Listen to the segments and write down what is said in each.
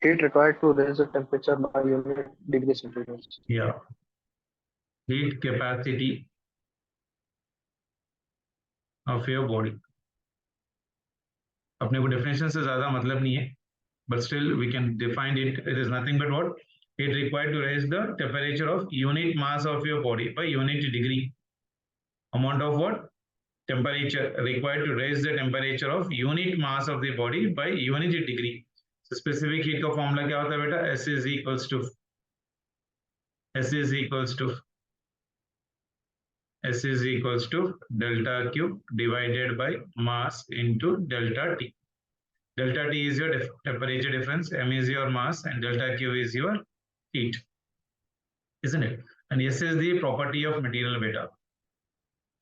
Heat required to raise the temperature by unit degree centigrade. Yeah. Heat capacity of your body. अपने को definition से ज़्यादा मतलब नहीं है, but still we can define it. It is nothing but what? Heat required to raise the temperature of unit mass of your body by unit degree. Amount of what? Temperature required to raise the temperature of unit mass of the body by unit degree. So specific heat का formula क्या होता है बेटा? S is equals to delta Q divided by mass into delta T. Delta T is your temperature difference, M is your mass, and delta Q is your heat, isn't it? And S is the property of material beta.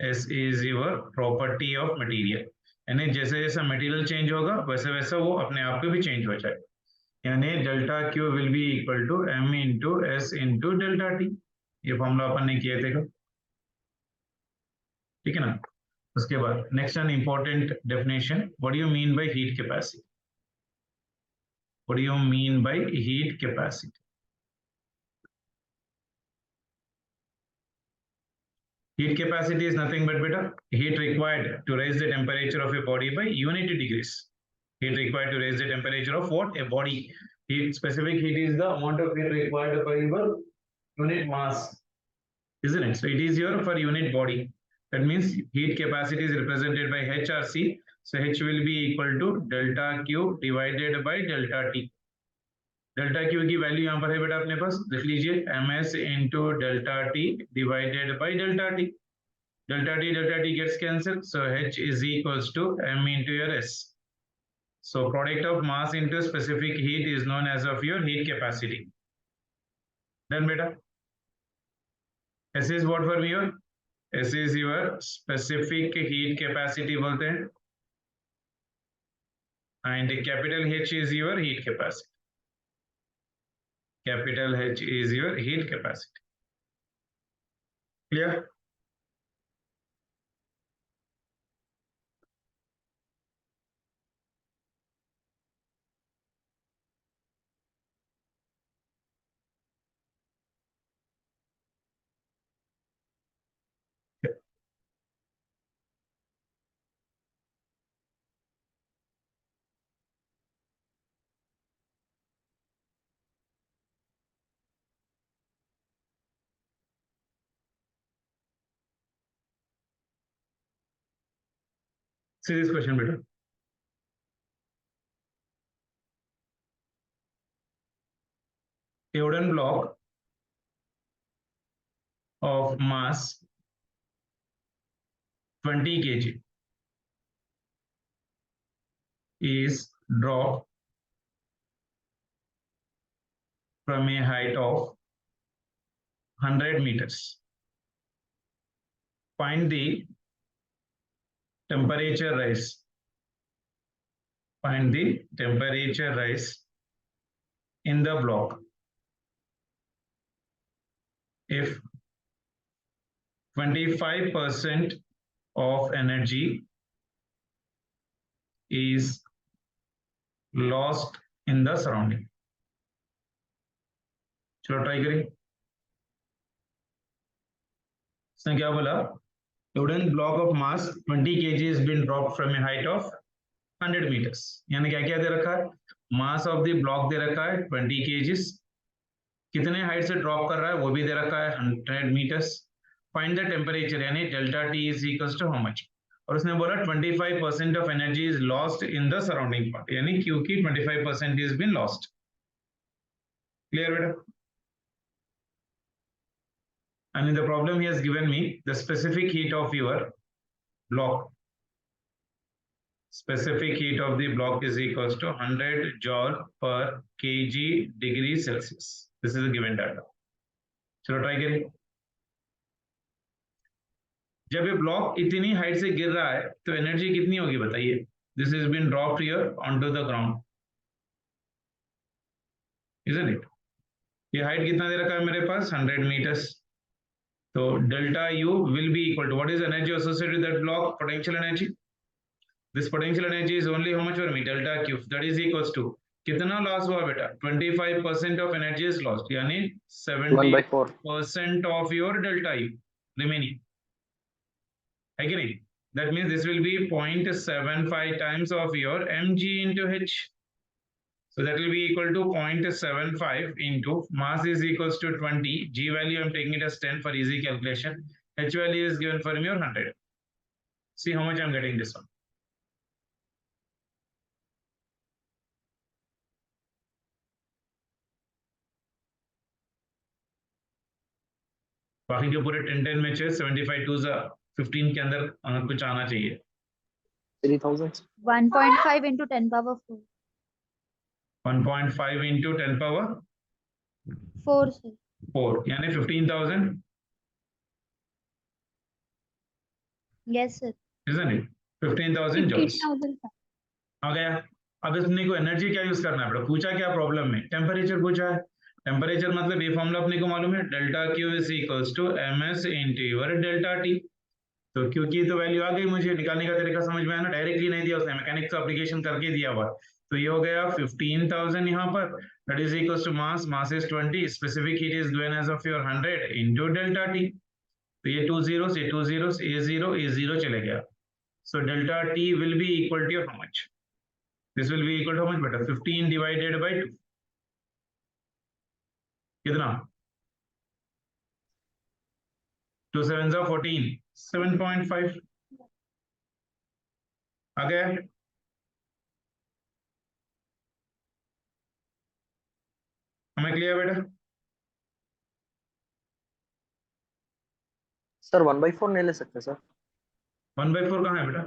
S is your property of material. यानी जैसे जैसा material change होगा वैसे वैसा वो अपने आप पे भी चेंज हो जाए. यानी delta Q will be equal to M into S into delta T. ये फॉर्मूला अपन ने किए थे. ठीक है ना. उसके बाद next an important definition. What do you mean by heat capacity? What do you mean by heat capacity? Heat capacity is nothing but beta heat required to raise the temperature of a body by unit degrees. Heat required to raise the temperature of what? A body. Heat, specific heat is the amount of heat required by your unit mass, isn't it? So it is your for unit body. That means heat capacity is represented by H or C. So H will be equal to delta Q divided by delta T. Delta Q की value यहाँ पर है बेटा अपने पास, देख लीजिए ms into delta t divided by delta t. Delta t gets cancelled, so H is equals to m into your S. So product of mass into specific heat is known as of your heat capacity. Then beta S is what for your? S is your specific heat capacity बोलते हैं, and capital H is your heat capacity. Capital H is your heat capacity. Clear? See this question better. A wooden block of mass 20 kg is dropped from a height of 100 meters. Find the temperature rise. Find the temperature rise in the block if 25% of energy is lost in the surrounding. चलो try करें. इसने क्या बोला? A wooden block of mass 20 kg has been dropped from a height of 100 meters. यानी क्या क्या दे रखा है? मास ऑफ द ब्लॉक दे रखा है 20 kg. कितने हाइट से ड्रॉप कर रहा है वो भी दे रखा है 100 meters. फाइंड द टेम्परेचर यानी delta T is equals to how much. और उसने बोला 25% of energy is lost in the surrounding part, यानी क्यू की 25% इज बीन लॉस्ट. क्लियर बेटा? And in the problem he has given me the specific heat of your block. Specific heat of the block is equals to 100 joule per kg degree Celsius. This is the given data. चलो try करें. जब ये block इतनी height से गिर रहा है तो एनर्जी कितनी होगी बताइए? This is been dropped here onto the ground, isn't it? ये हाइट कितना दे रखा है मेरे पास? 100 meters. तो delta U will be equal to what is energy associated with that block? Potential energy. This potential energy is only how much for me? Delta Q. That is equals to कितना loss हुआ बेटा? 25% of energy is lost, यानी 1/4. 70% of your delta U remaining है कि नहीं? That means this will be 0.75 times of your mg into h. So that will be equal to 0.75 into mass is equals to 20. G value I'm taking it as 10 for easy calculation. H value is given for me or 100. See how much I'm getting this one. बाकी जो पूरे 10 में 75 2 15 के अंदर कुछ आना चाहिए. 3,000. 1.5 into 10 power 4. 1.5 into 10 power 4 sir. 4 यानी 15,000, Yes sir. isn't it? 15,000 joules 15,000 sir. आ गया. अब इसने को एनर्जी क्या यूज करना है बेटा? पूछा क्या प्रॉब्लम में? टेम्परेचर पूछा है. टेम्परेचर मतलब ये फॉर्मूला अपने को मालूम है, delta Q is equals to ms into your delta T. तो क्यू की तो वैल्यू आ गई, मुझे निकालने का तरीका समझ में आया ना, डायरेक्टली नहीं दिया उसने, मैकेनिक्स का एप्लीकेशन करके दिया हुआ. तो ये हो गया 15,000 यहाँ पर, that is equals to mass, mass is 20, specific heat is given as of your 100 into delta T. तो ये 2 zeros, ये 2 zeros, A0 चले गया. So delta T will be equal to how much? This will be equal to how much better? 15 divided by 2. कितना? 2 7s are 14. 7.5. आ गया? हमें clear बेटा? Sir 1/4 नहीं ले सकते सर? 1/4 कहाँ है बेटा?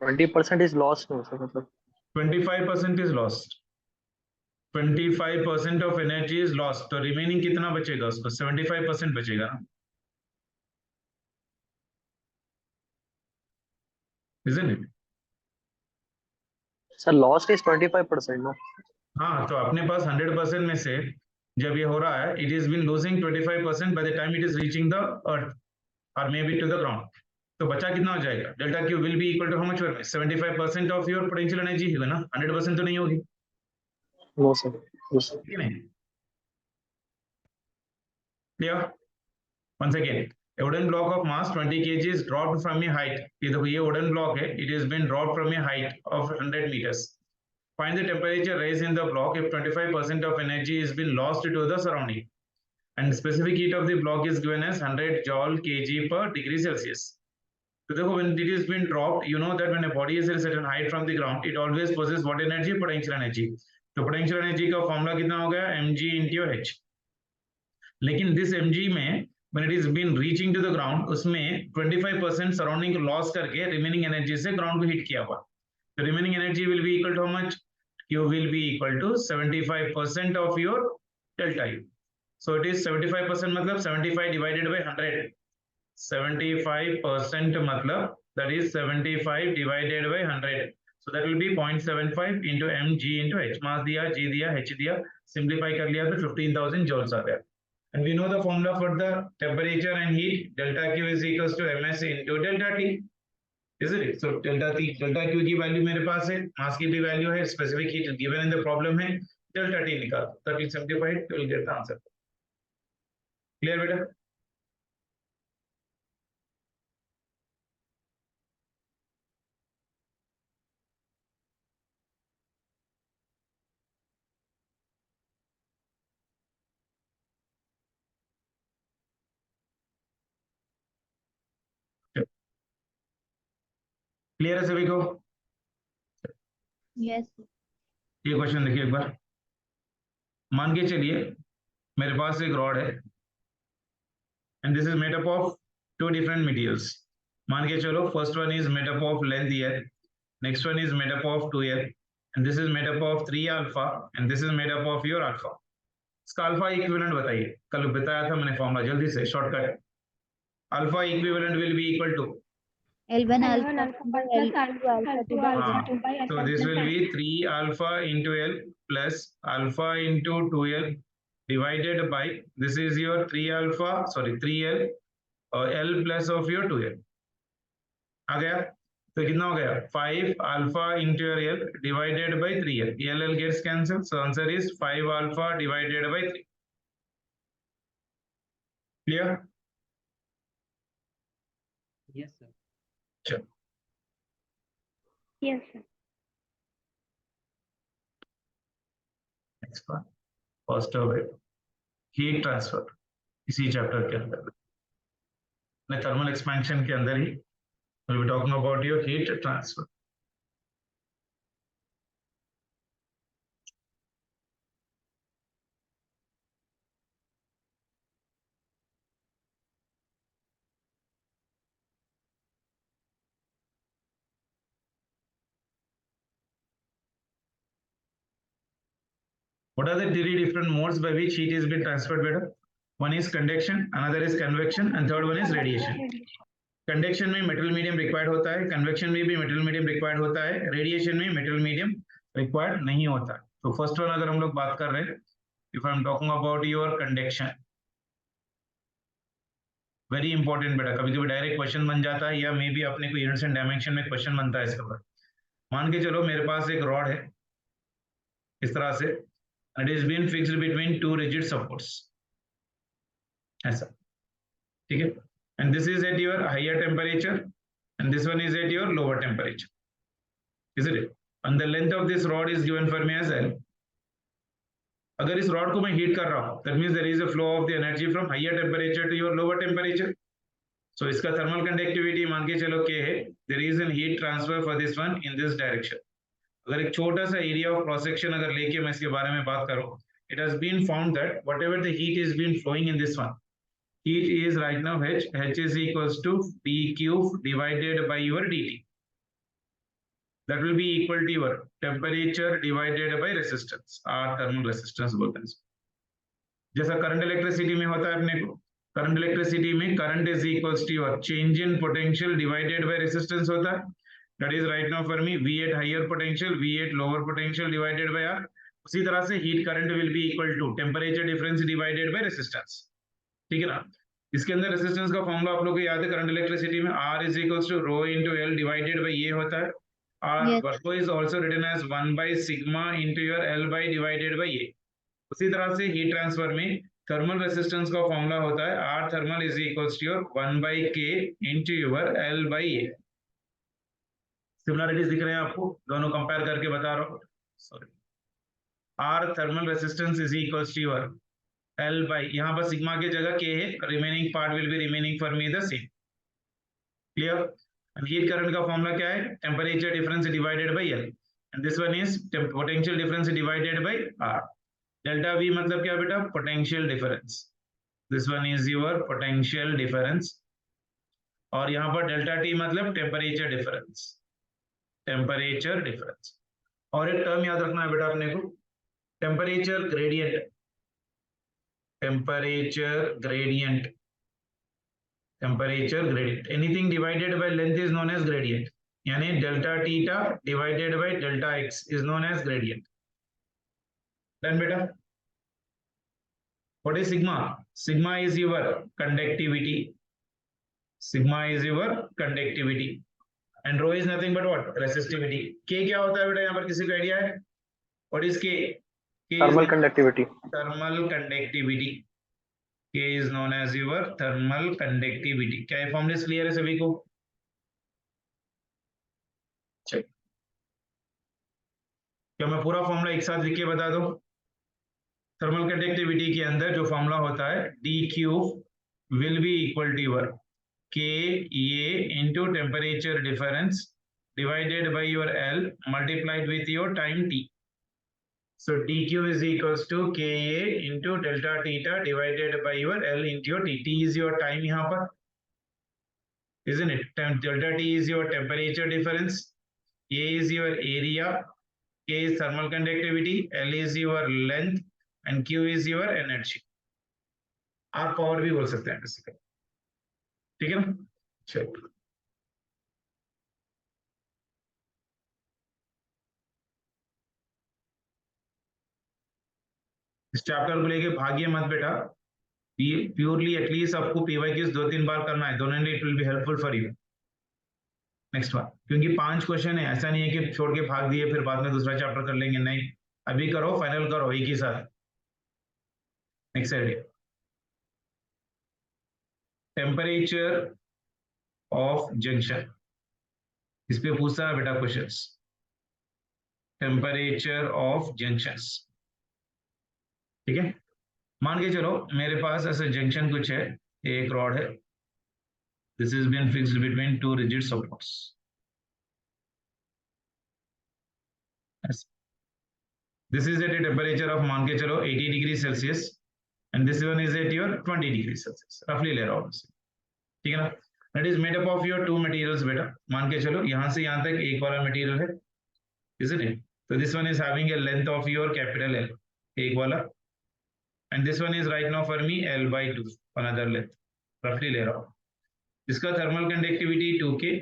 20% इज लॉस्ट नहीं सर, मतलब 25% is lost. 25% of energy is lost. तो रिमेनिंग कितना बचेगा उसको? 75% बचेगा ना, isn't it? Sir lost is 25% ना. हाँ, तो अपने पास 100% में से जब ये हो रहा है, it is been losing 25% by the time it is reaching the earth or maybe to the ground. तो बचा कितना हो जाएगा? Delta Q will be equal to how much? 75% of your potential energy है ना, 100% तो नहीं होगी. No sir. Yes sir. ठीक है. Clear? once again, a wooden block of mass 20 kg is dropped from a height. ये देखो, ये wooden block है, it has been dropped from a height of 100 meters. Find the temperature rise in the block if 25% of energy has been lost to the surrounding, and specific heat of the block is given as 100 joule kg per degree Celsius. So देखो, when it has been dropped, you know that when a body is at a certain height from the ground, it always possesses what energy? Potential energy. तो potential energy का formula कितना हो गया? mg into h. लेकिन this mg में when it is been reaching to the ground, उसमें 25% surrounding को loss करके रिमेनिंग एनर्जी से ग्राउंड को हिट किया हुआ. तो remaining energy will be equal to how much? Q will be equal to 75% of your delta U. So it is 75% मतलब 75 divided by 100. 75% मतलब that is 75 divided by 100. So that will be 0.75 into mg into h. मास दिया, g दिया, h दिया, simplify कर लिया तो 15,000 joules आ गया. And we know the formula for the temperature and heat. Delta Q is equals to ms into delta T. Isn't it? So delta Q की value मेरे पास है, मास की भी वैल्यू है, specific heat given in the problem है, delta T निकाल. 1375 you will get the answer. Clear बेटा? Clear है सभी को? Yes sir. ये क्वेश्चन देखिए एक बार. मान के चलिए मेरे पास एक रॉड है and this is made up of two different materials. मान के चलो first one is made up of length L, next one is made up of 2L, and this is made up of 3 alpha and this is made up of your alpha. इसका alpha equivalent बताइए. कल बताया था मैंने formula, जल्दी से shortcut. Alpha equivalent will be equal to L1 alpha by L2 alpha to the alpha. So this will be 3 alpha into L plus alpha into 2L divided by, this is your 3 alpha, sorry 3L L plus of your 2L. आ गया? तो कितना हो गया 5 alpha into your L divided by 3L. L gets cancelled. So answer is 5 alpha divided by 3. Clear? Yes, sir. Sure. Yes, sir. Next one. First of it, heat transfer. इसी chapter के अंदर thermal expansion के अंदर ही we'll be talking about your heat transfer. What are the three different modes by which heat is being transferred better? One is conduction, another is convection, and third one is radiation. Conduction में metal medium required होता है, convection में भी metal medium required होता है, radiation में metal medium required नहीं होता है. तो फर्स्ट वन अगर हम लोग बात कर रहे हैं, if I am talking about your conduction, very important बेटा, कभी कभी डायरेक्ट क्वेश्चन बन जाता है या मे बी अपने को यूनिट्स एंड डायमेंशन में क्वेश्चन बनता है इसके ऊपर. मान के चलो मेरे पास एक रॉड है इस तरह से, it is been fixed between two rigid supports, ऐसा, ठीक है, and this is at your higher temperature and this one is at your lower temperature, isn't it? And the length of this rod is given for me as L. अगर इस rod को मैं heat कर रहा हूं, that means there is a flow of the energy from higher temperature to your lower temperature. So इसका thermal conductivity मान के चलो K है, there is a heat transfer for this one in this direction. अगर एक छोटा सा area of cross section अगर लेके मैं इसके बारे में बात करूं, it has been found that whatever the heat is been flowing in this one, heat is right now H is equals to dq divided by your dt. That will be equal to your temperature divided by resistance, or thermal resistance बोलते हैं. जैसा current electricity में होता है अपने को, current electricity में current is equals to your change in potential divided by resistance होता है. That is right now for me V at higher potential, V at lower potential divided by R. उसी तरह से heat current will be equal to temperature difference divided by resistance, ठीक है ना. इसके अंदर रेजिस्टेंस का फॉर्मूला आप लोगों को याद है करंट इलेक्ट्रिसिटी में, R is equals to rho into L divided by A होता है. R rho is also written as 1 by sigma into your L by divided by A. उसी तरह से हीट ट्रांसफर में थर्मल रेजिस्टेंस का formula होता है R thermal is equals to your 1 by K into your L by A. Similarities दिख रहे हैं आपको, दोनों कंपेयर करके बता रहा हूँ. Sorry, R thermal resistance is equals to your L by, यहाँ पर सिग्मा की जगह K है, remaining part will be remaining for me the same. Clear? And heat current का फॉर्मूला क्या है? Temperature difference divided bye L, and this one is potential difference divided by R. Delta V मतलब क्या बेटा? Potential difference. This one is your potential difference, और यहाँ पर delta T मतलब टेम्परेचर डिफरेंस, टेम्परेचर डिफरेंस. और एक टर्म याद रखना है बेटा अपने को, temperature gradient, temperature gradient, temperature gradient, anything divided by length is known as gradient. यानी delta theta divided by delta x is known as gradient. Then beta, what is sigma? Sigma is your conductivity, sigma is your conductivity, and rho is nothing but what? Resistivity. K क्या होता है बेटा, यहाँ पर किसी को idea है? What is K? Thermal conductivity. Thermal conductivity. K is known as your thermal conductivity. क्या ये फॉर्मूला क्लियर है सभी को? चेक. क्या मैं पूरा फॉर्मूला एक साथ लिख के बता दूं? थर्मल कंडक्टिविटी के अंदर जो फॉर्मूला होता है dq will be equal to your K A into temperature difference divided by your L multiplied with your time t. So dq is equals to Ka into delta theta divided by your L into your t. T is your time यहाँ पर, isn't it? Delta T is your temperature difference, A is your area, K is thermal conductivity, L is your length, and Q is your energy. आप power भी बोल सकते हैं basically, ठीक है ना. चलिए, इस चैप्टर को लेके भागिए मत बेटा, प्योरली एटलीस्ट आपको पीवाईक्यूज 2-3 बार करना है, दोनों it will be helpful for you. Next one, क्योंकि 5 क्वेश्चन है, ऐसा नहीं है कि छोड़ के भाग दिए फिर बाद में दूसरा चैप्टर कर लेंगे, नहीं, अभी करो, फाइनल करो एक ही साथ। Next idea, temperature of junction, इस पे पूछता है बेटा क्वेश्चंस, टेम्परेचर ऑफ जंक्शंस, ठीक है। मान के चलो मेरे पास ऐसा जंक्शन कुछ है, एक रॉड है, this is been fixed between two rigid supports, this is at a temperature of मान के चलो 80 degree Celsius and this one is at your 20 degree Celsius, रफली ले रहा हूं, ठीक है ना। That is made up of your two materials बेटा, मान के चलो यहां से यहां तक एक वाला मटेरियल है, isn't it? So this one is having a length of your capital L, एक वाला, and this one is right now for me L by 2, another length, roughly ले रहा हूँ। इसका thermal conductivity 2K,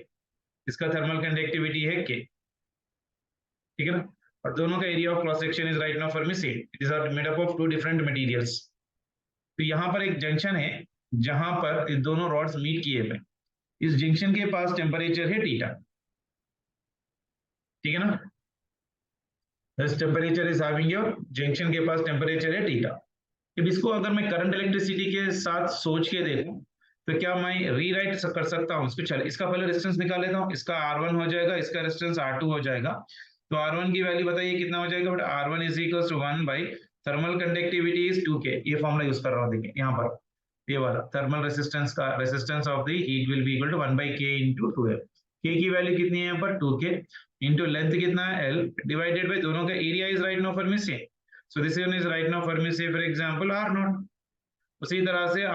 इसका thermal conductivity है K, ठीक है ना। और दोनों का area of cross section is right now for me same, these are made up of two different materials। तो यहाँ पर एक जंक्शन है जहां पर इस दोनों रॉड्स मीट किए हुए, इस जंक्शन के पास टेम्परेचर है थीटा, ठीक है ना। This temperature is having your junction के पास टेम्परेचर है थीटा। अब इसको अगर मैं करंट इलेक्ट्रिसिटी के साथ सोच के देखूं तो क्या मैं रीराइट कर सकता हूं इसको? चल इसका पहले रेजिस्टेंस निकाल लेता हूं, इसका R1 हो जाएगा, इसका रेजिस्टेंस R2 हो जाएगा। तो R1 की वैल्यू बताइए कितना हो जाएगा बेटा? R1 is equal to 1 by thermal conductivity is 2K, ये फॉर्मूला यूज कर रहा हूं, देखिए यहाँ पर ये वाला थर्मल रेजिस्टेंस का resistance of the heat will be equal to 1 by K into 2F। K की वैल्यू कितनी है यहाँ पर? 2K इंटू लेंथ कितना है L डिवाइडेड बाई दोनों का area is right now for me same, so this one is right now for me say for example R0। उसी तरह से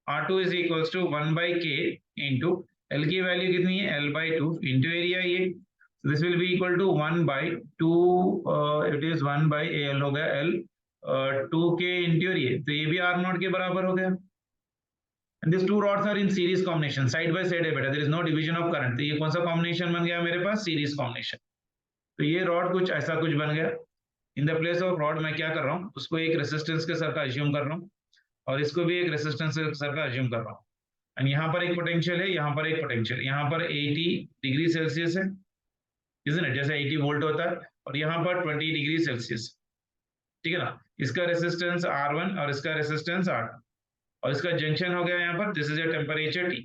R2 is equals to 1 by K into L की value कितनी है? L by 2 into area ये, so this will be equal to 1 by 2 it is 1 by L हो गया L 2K into ये, तो ये भी R0 के बराबर हो गया। And these two rods are in series combination, side by side है बेटा, there is no division of current। तो ये कौन सा कॉम्बिनेशन बन गया मेरे पास? Series combination. तो ये रॉड कुछ ऐसा कुछ बन गया। In the place of rod मैं क्या कर रहा हूँ, उसको एक रेसिस्टेंस के सर का अज्यूम कर रहा हूँ और इसको भी एक रेसिस्टेंस के सर का अज्यूम कर रहा हूँ। एंड यहाँ पर एक पोटेंशियल है, यहाँ पर एक पोटेंशियल, यहाँ पर 80 डिग्री सेल्सियस है, isn't it? जैसे 80 वोल्ट होता है, और यहाँ पर 20 डिग्री सेल्सियस, ठीक है ना। इसका रेसिस्टेंस R1 और इसका रेसिस्टेंस R2 और इसका जंक्शन हो गया यहाँ पर, this is a temperature T।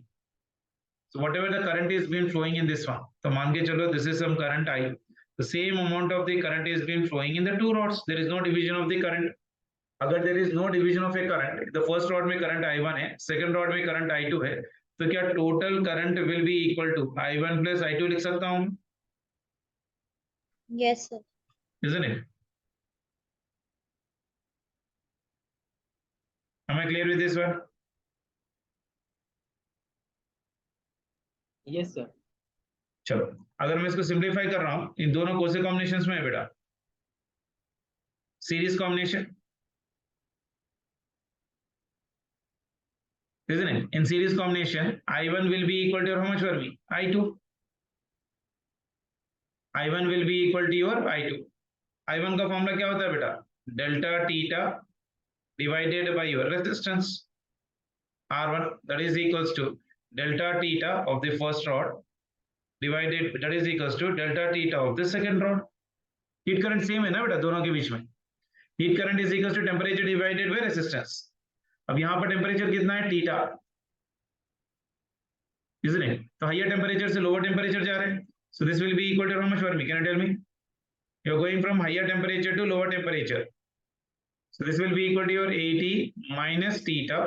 So whatever the current is being flowing in this one, तो मान के चलो this is some current I, the same amount of the current is being flowing in the two rods, there is no division of the current। अगर there is no division of a current, the first rod में current I1 है, second rod में current I2 है, तो क्या total current will be equal to I1 plus I2 लिख सकता हूँ? Yes, sir. Isn't it? Am I clear with this one? Yes, sir. चलो अगर मैं इसको सिंप्लीफाई कर रहा हूँ, इन दोनों कौन से कॉम्बिनेशंस में है बेटा? Series combination, isn't it? In series combination, I1 will be equal to your how much for me? I2. I1 will be equal to your I2. I1 का फॉर्मूला क्या होता है बेटा? Delta theta divided by your resistance R1, that is equals to delta theta of the first rod divided, that is equals to delta theta of the second rod। Heat current same है ना बेटा दोनों के बीच में, heat current is equals to temperature divided by resistance. अब यहाँ पर टेम्परेचर कितना है? Theta, isn't it? तो हायर टेम्परेचर से लोअर टेम्परेचर जा रहे हैं, so this will be equal to how much for me? Can you tell me? You're going from higher temperature to lower temperature, so this will be equal to your 80 minus theta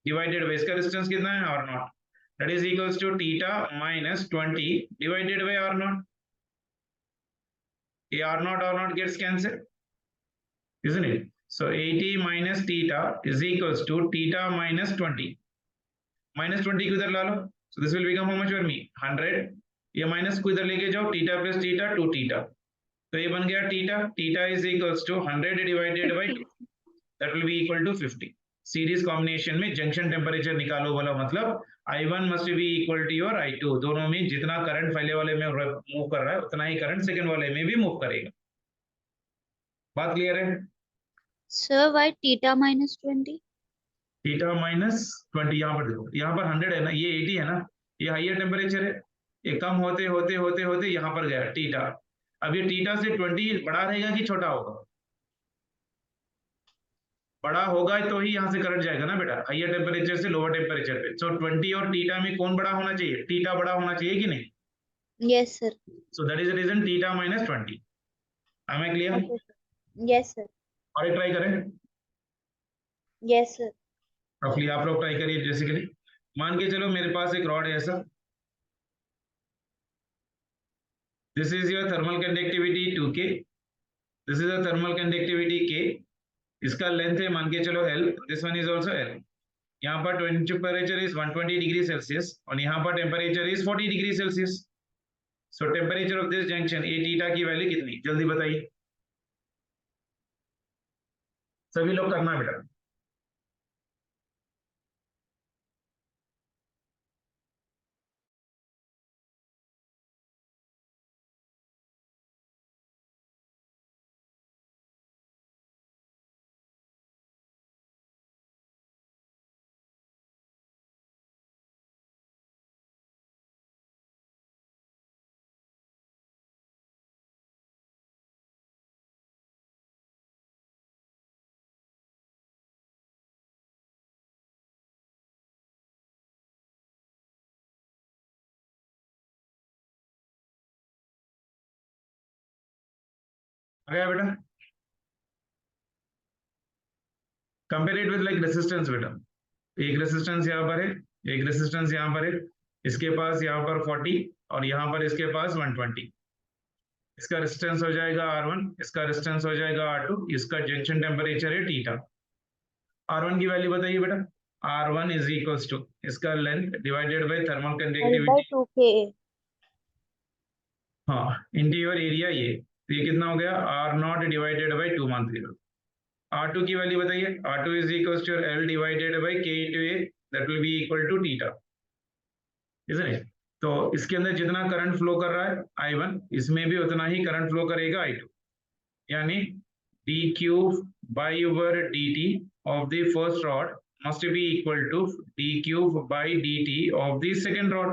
divided by इसका resistance कितना है? R0, that is equals to theta minus 20 divided by R0। ये R0 gets cancelled, isn't it? So 80 minus theta is equals to theta minus 20, minus 20 को इधर ला लो, so this will become how much for me? 100। ये minus को इधर लेके जाओ, theta plus theta 2 theta, तो ये बन गया theta, theta is equals to 100 divided by 2, that will be equal to 50। Series combination में जंक्शन टेम्परेचर निकालो वाला मतलब I1 must be equal to your I2, दोनों में जितना करंट पहले वाले में मूव कर रहा है उतना ही करंट सेकंड वाले में भी मूव करेगा। बात क्लियर है? Sir, why theta minus 20? Theta minus 20, यहाँ पर देखो, यहाँ पर 100 है ना, ये 80 है ना, ये हाइयर टेम्परेचर है, ये कम होते होते होते होते यहाँ पर गया थीटा। अब ये थीटा से 20 बड़ा रहेगा कि छोटा होगा? बड़ा होगा तो ही यहाँ से करंट जाएगा ना बेटा, हाइयर टेम्परेचर से लोअर टेम्परेचर पे। सो 20 और थीटा में कौन बड़ा होना चाहिए? थीटा बड़ा होना चाहिए कि नहीं? Yes, sir. So that is the reason theta minus 20। am I clear? Okay, sir. Yes, sir. और एक ट्राई करें, Yes, sir. रफली आप लोग ट्राई करिए बेसिकली। मान के चलो मेरे पास एक रॉड है ऐसा, this is your thermal conductivity 2K, this is the thermal conductivity K, इसका लेंथ है मान के चलो L, this one is also L। यहाँ पर टेम्परेचर इज 120 डिग्री सेल्सियस और यहाँ पर temperature is 40 degree Celsius. So temperature of this junction A theta की वैल्यू कितनी, जल्दी बताइए सभी लोग, करना बेटा। आ गया बेटा? Compare it with like resistance बेटा, एक रेसिस्टेंस यहाँ पर है, एक रेसिस्टेंस यहाँ पर है, इसके पास यहाँ पर 40 और यहाँ पर इसके पास 120। इसका रेजिस्टेंस हो जाएगा R1, इसका रेजिस्टेंस हो जाएगा R2, इसका जंक्शन टेम्परेचर है थीटा। R1 की वैल्यू बताइए बेटा। R1 इज इक्वल्स टू इसका length divided by thermal L by conductivity, 2K. हाँ इंटीरियर एरिया ये, तो ये कितना हो गया R0 डिवाइडेड बाय 2 मान लीजिए। R2 की वैल्यू बताइए। R2 is equals to L divided by K into A, that will be equal to theta, isn't it? तो इसके अंदर जितना करंट फ्लो कर रहा है I1, इसमें भी उतना ही करंट फ्लो करेगा I2, यानी dq by over dt of the first rod must be equal to dq by dt of the second rod,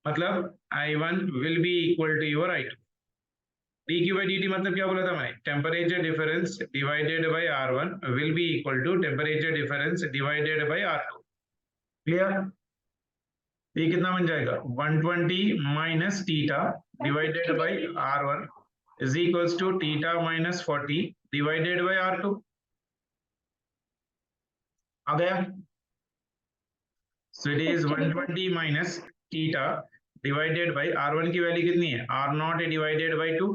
मतलब I1 will be equal to your I2। dq by dt मतलब क्या बोला था मैंने, temperature difference divided bye R1 will be equal to temperature difference divided bye R2। Clear? ये कितना बन जाएगा 120 minus theta divided by R1 is equals to theta minus 40 divided by R2। आ गया? So it is 120 minus theta divided by R1 की value कितनी है, R0 divided by 2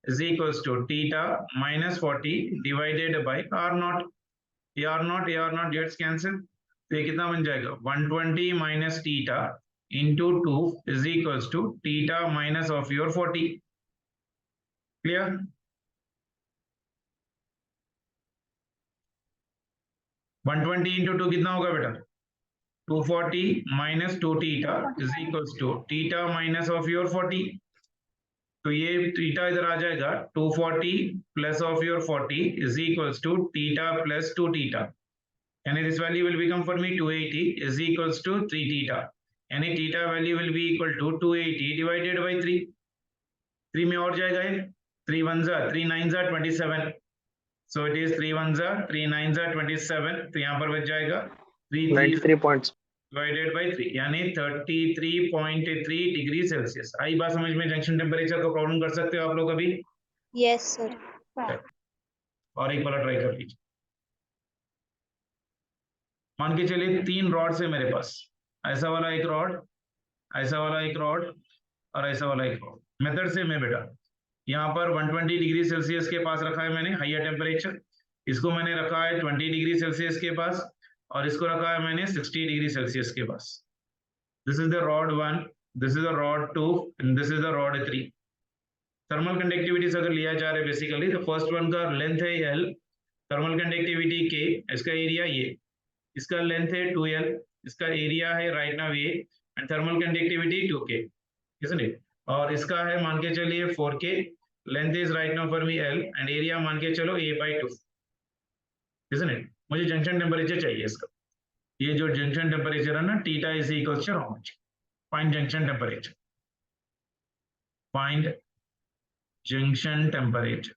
is equals to theta minus 40 divided by R0। ये R0 gets cancel, तो ये कितना बन जाएगा 120 minus theta into 2 is equals to theta minus of your 40। Clear? One 120 into 2 कितना होगा बेटा, 240 minus 2 theta is equals to theta minus of your 40। तो ये theta इधर आ जाएगा, 240 plus of your 40 is equals to theta plus 2 theta, यानी this value will become for me 280 is equals to 3 theta, यानी theta value will be equal to 280 divided by 3। 3 में और जाएगा ये, 3 1s are 3 9s are 27, so it is 3 1s are 3 9s are 27, तो यहाँ पर बच जाएगा 93 points। डिवाइडेड बाय 3, यानी 33.3 डिग्री सेल्सियस। आई बात समझ में? जंक्शन टेम्परेचर को प्रॉब्लम कर सकते हो आप लोग अभी? Yes, sir. और एक बार ट्राई कर लीजिए। मान के चलिए 3 रॉड्स है मेरे पास, ऐसा वाला एक रॉड, ऐसा वाला एक रॉड और ऐसा वाला एक रॉड। मेथड से मैं बेटा यहाँ पर 120 डिग्री सेल्सियस के पास रखा है मैंने हाइयर टेम्परेचर, इसको मैंने रखा है 20 डिग्री सेल्सियस के पास और इसको रखा है मैंने 60 डिग्री सेल्सियस के पास। This is the rod 1, this is the rod 2 and this is the rod 3। Thermal conductivities अगर लिया जा रहा है बेसिकली, तो फर्स्ट वन का लेंथ है L, थर्मल कंडक्टिविटी K, इसका एरिया ये, इसका लेंथ है 2L, इसका एरिया है राइट नाउ ये, and thermal conductivity 2K, isn't it? और इसका है मान के चलिए 4K, length is right now for me L and area मान के चलो A/2, isn't it? मुझे जंक्शन टेम्परेचर चाहिए इसका, ये जो जंक्शन टेम्परेचर है ना, theta is equals to how much, find junction temperature. Find junction temperature.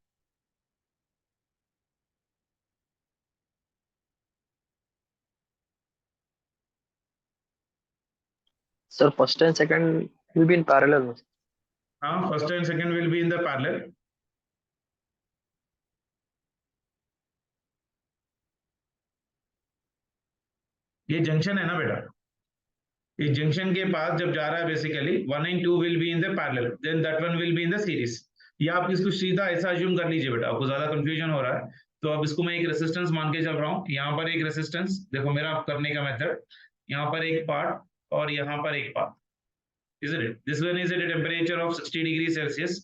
Sir, first and second will be in parallel. हाँ, first and second will be in the parallel. ये junction है ना बेटा, इस junction के पास जब जा रहा है basically 1 and 2 will be in the parallel, then that one will be in the series. ये आप इसको सीधा ऐसा अज्यूम कर लीजिए बेटा, आपको ज्यादा कंफ्यूजन हो रहा है तो अब इसको मैं एक रेजिस्टेंस मान के चल रहा हूँ। यहाँ पर एक रेजिस्टेंस, देखो मेरा करने का मेथड, यहाँ पर एक पार्ट और यहाँ पर एक part, isn't it? This one is at a temperature of 60 degrees Celsius,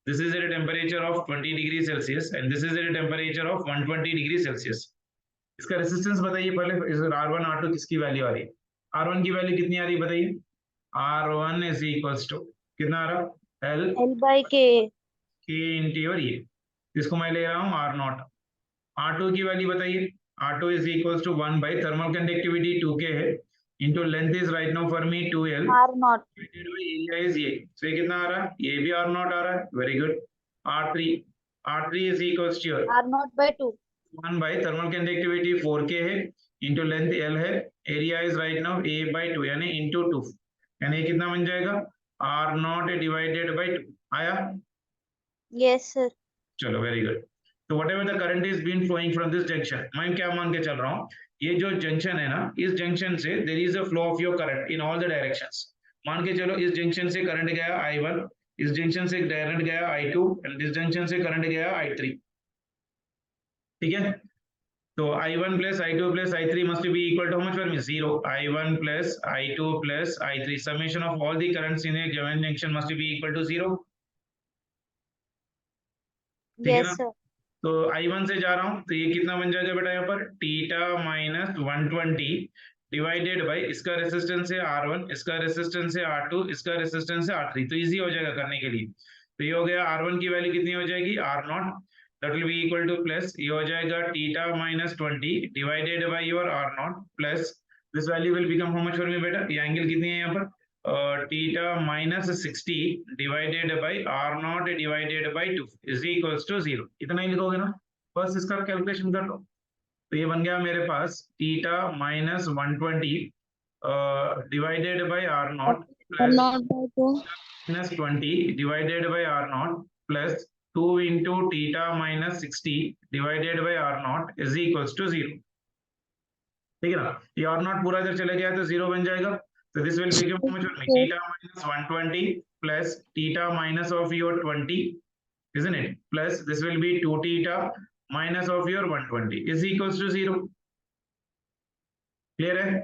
this is at a temperature of 20 degrees Celsius, and this is at a temperature of 120 degrees Celsius. इसका resistance बताइए पहले, इस R1 R2 किसकी value आ रही है? R1 की value कितनी आ रही है बताइए? R1 is equals to कितना आ रहा? L by K. K into your ये, इसको मैं ले रहा हूँ R0। R2 की वैल्यू बताइए? R2 is equals to 1 by thermal conductivity 2K है, into length is right now for me 2L, R0. area is ये, so ये कितना आ रहा है? ये भी R0 आ रहा है, very good। R3 is equals to your R0 by 2. 1 by thermal conductivity 4K है, into length L है, area is right now A by 2 यानी into 2, यानी ये कितना बन जाएगा? R0 divided by 2 आया? Yes, sir. चलो वेरी गुड। तो whatever the current is been flowing from this junction, मैं क्या मान के चल रहा हूँ, ये जो जंक्शन है ना, इस जंक्शन से there is a flow of your current in all the directions. मान के चलो इस जंक्शन से करंट गया I1, इस जंक्शन से करंट गया I2, एंड इस जंक्शन से करंट गया I3, ठीक है? तो I1 plus I2 plus I3 must be equal to how much for me? 0. I1 plus I2 plus I3, summation of all the currents in a given junction must be equal to 0, ठीक है Yes, ना? sir. तो I1 से जा रहा हूँ तो ये कितना बन जाएगा बेटा, यहाँ पर थीटा माइनस 120 डिवाइडेड बाय इसका रेजिस्टेंस है R1, इसका रेजिस्टेंस है R2, इसका रेजिस्टेंस है R3, तो इजी हो जाएगा करने के लिए। तो ये हो गया R1 की वैल्यू कितनी हो जाएगी? R0, that will be equal to plus ये हो जाएगा theta minus 20 divided by your R0 plus this value will become how much for me बेटा, ये एंगल कितनी है यहाँ पर? Theta minus 60 divided by R0 divided by 2 is equals to 0। इतना ही लिखोगे ना, बस इसका कैलकुलेशन कर लो। तो ये बन गया मेरे पास theta minus 120 divided by R0 plus R0 by 2. Minus 20 divided by R0 plus 2 into theta minus 60 divided by R0 is equals to 0, ठीक है ना? ये R0 पूरा इधर चले गया तो 0 बन जाएगा। So this will become how much? Theta minus 120 plus theta minus of your 20, isn't it? Plus this will be 2 theta minus of your 120 is equals to 0. Clear है?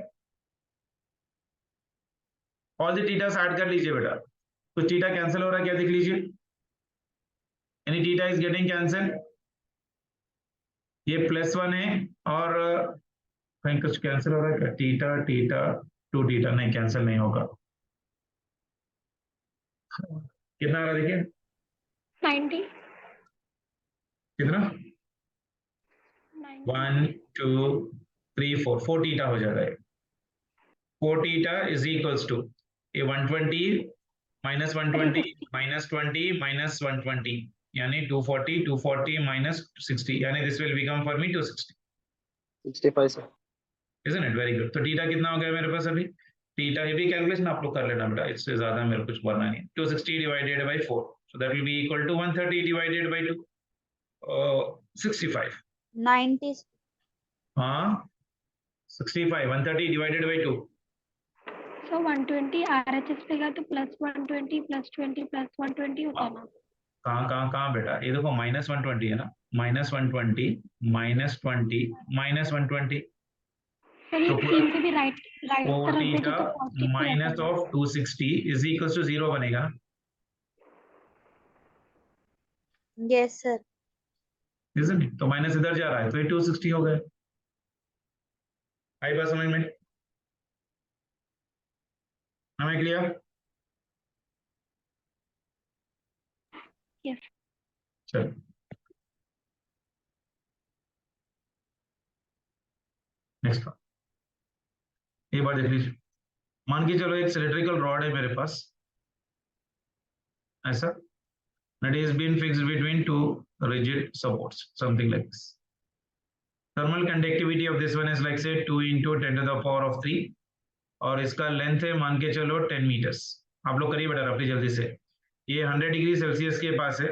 All the theta ऐड कर लीजिए बेटा, कुछ theta cancel हो रहा है क्या देख लीजिए, any theta is getting cancel, ये +1 है और कहीं कुछ कैंसिल हो रहा है क्या? थीटा 2 थीटा नहीं, कैंसिल नहीं होगा। कितना आ रहा है देखिए, 90. कितना? 1 2 3 4 थीटा हो जाएगा। 4 थीटा इज इक्वल्स टू ये 120 माइनस 120 माइनस 20 माइनस 120 यानी 240 माइनस 60 यानी this will become for me 260, 65 sir. isn't it? Very good. तो थीटा कितना हो गया मेरे पास अभी? थीटा ये भी कैलकुलेशन आप लोग कर लेना बेटा, इससे ज्यादा मेरे कुछ करना नहीं। 260 divided by 4, so that will be equal to 130 divided by 2, 65। 90. हाँ 65, 130 डिवाइडेड बाय 2, So 120 RHS पे गया तो प्लस 120 प्लस 20 प्लस 120 होता है ना? कहाँ बेटा, ये देखो माइनस 120 है ना, माइनस 120 माइनस 20 माइनस 120, सर ये स्क्रीन पे भी राइट तरफ भेजो तो positive minus of 260 is equal to 0 बनेगा ना? Yes sir. isn't it? तो माइनस इधर जा रहा है तो ये 260 हो गए। आई बात समझ में? हमें क्लियर? यस। चलो नेक्स्ट ये बात देख लीजिए, मान के चलो एक सिलेंड्रिकल रॉड है मेरे पास, ऐसा, that is been fixed between two rigid supports, something like this. Thermal conductivity of this one is like say 2 into 10 to the power of 3 और इसका लेंथ है मान के चलो 10 मीटर्स। आप लोग करिए बेटा रफली जल्दी से। ये 100 डिग्री सेल्सियस के पास है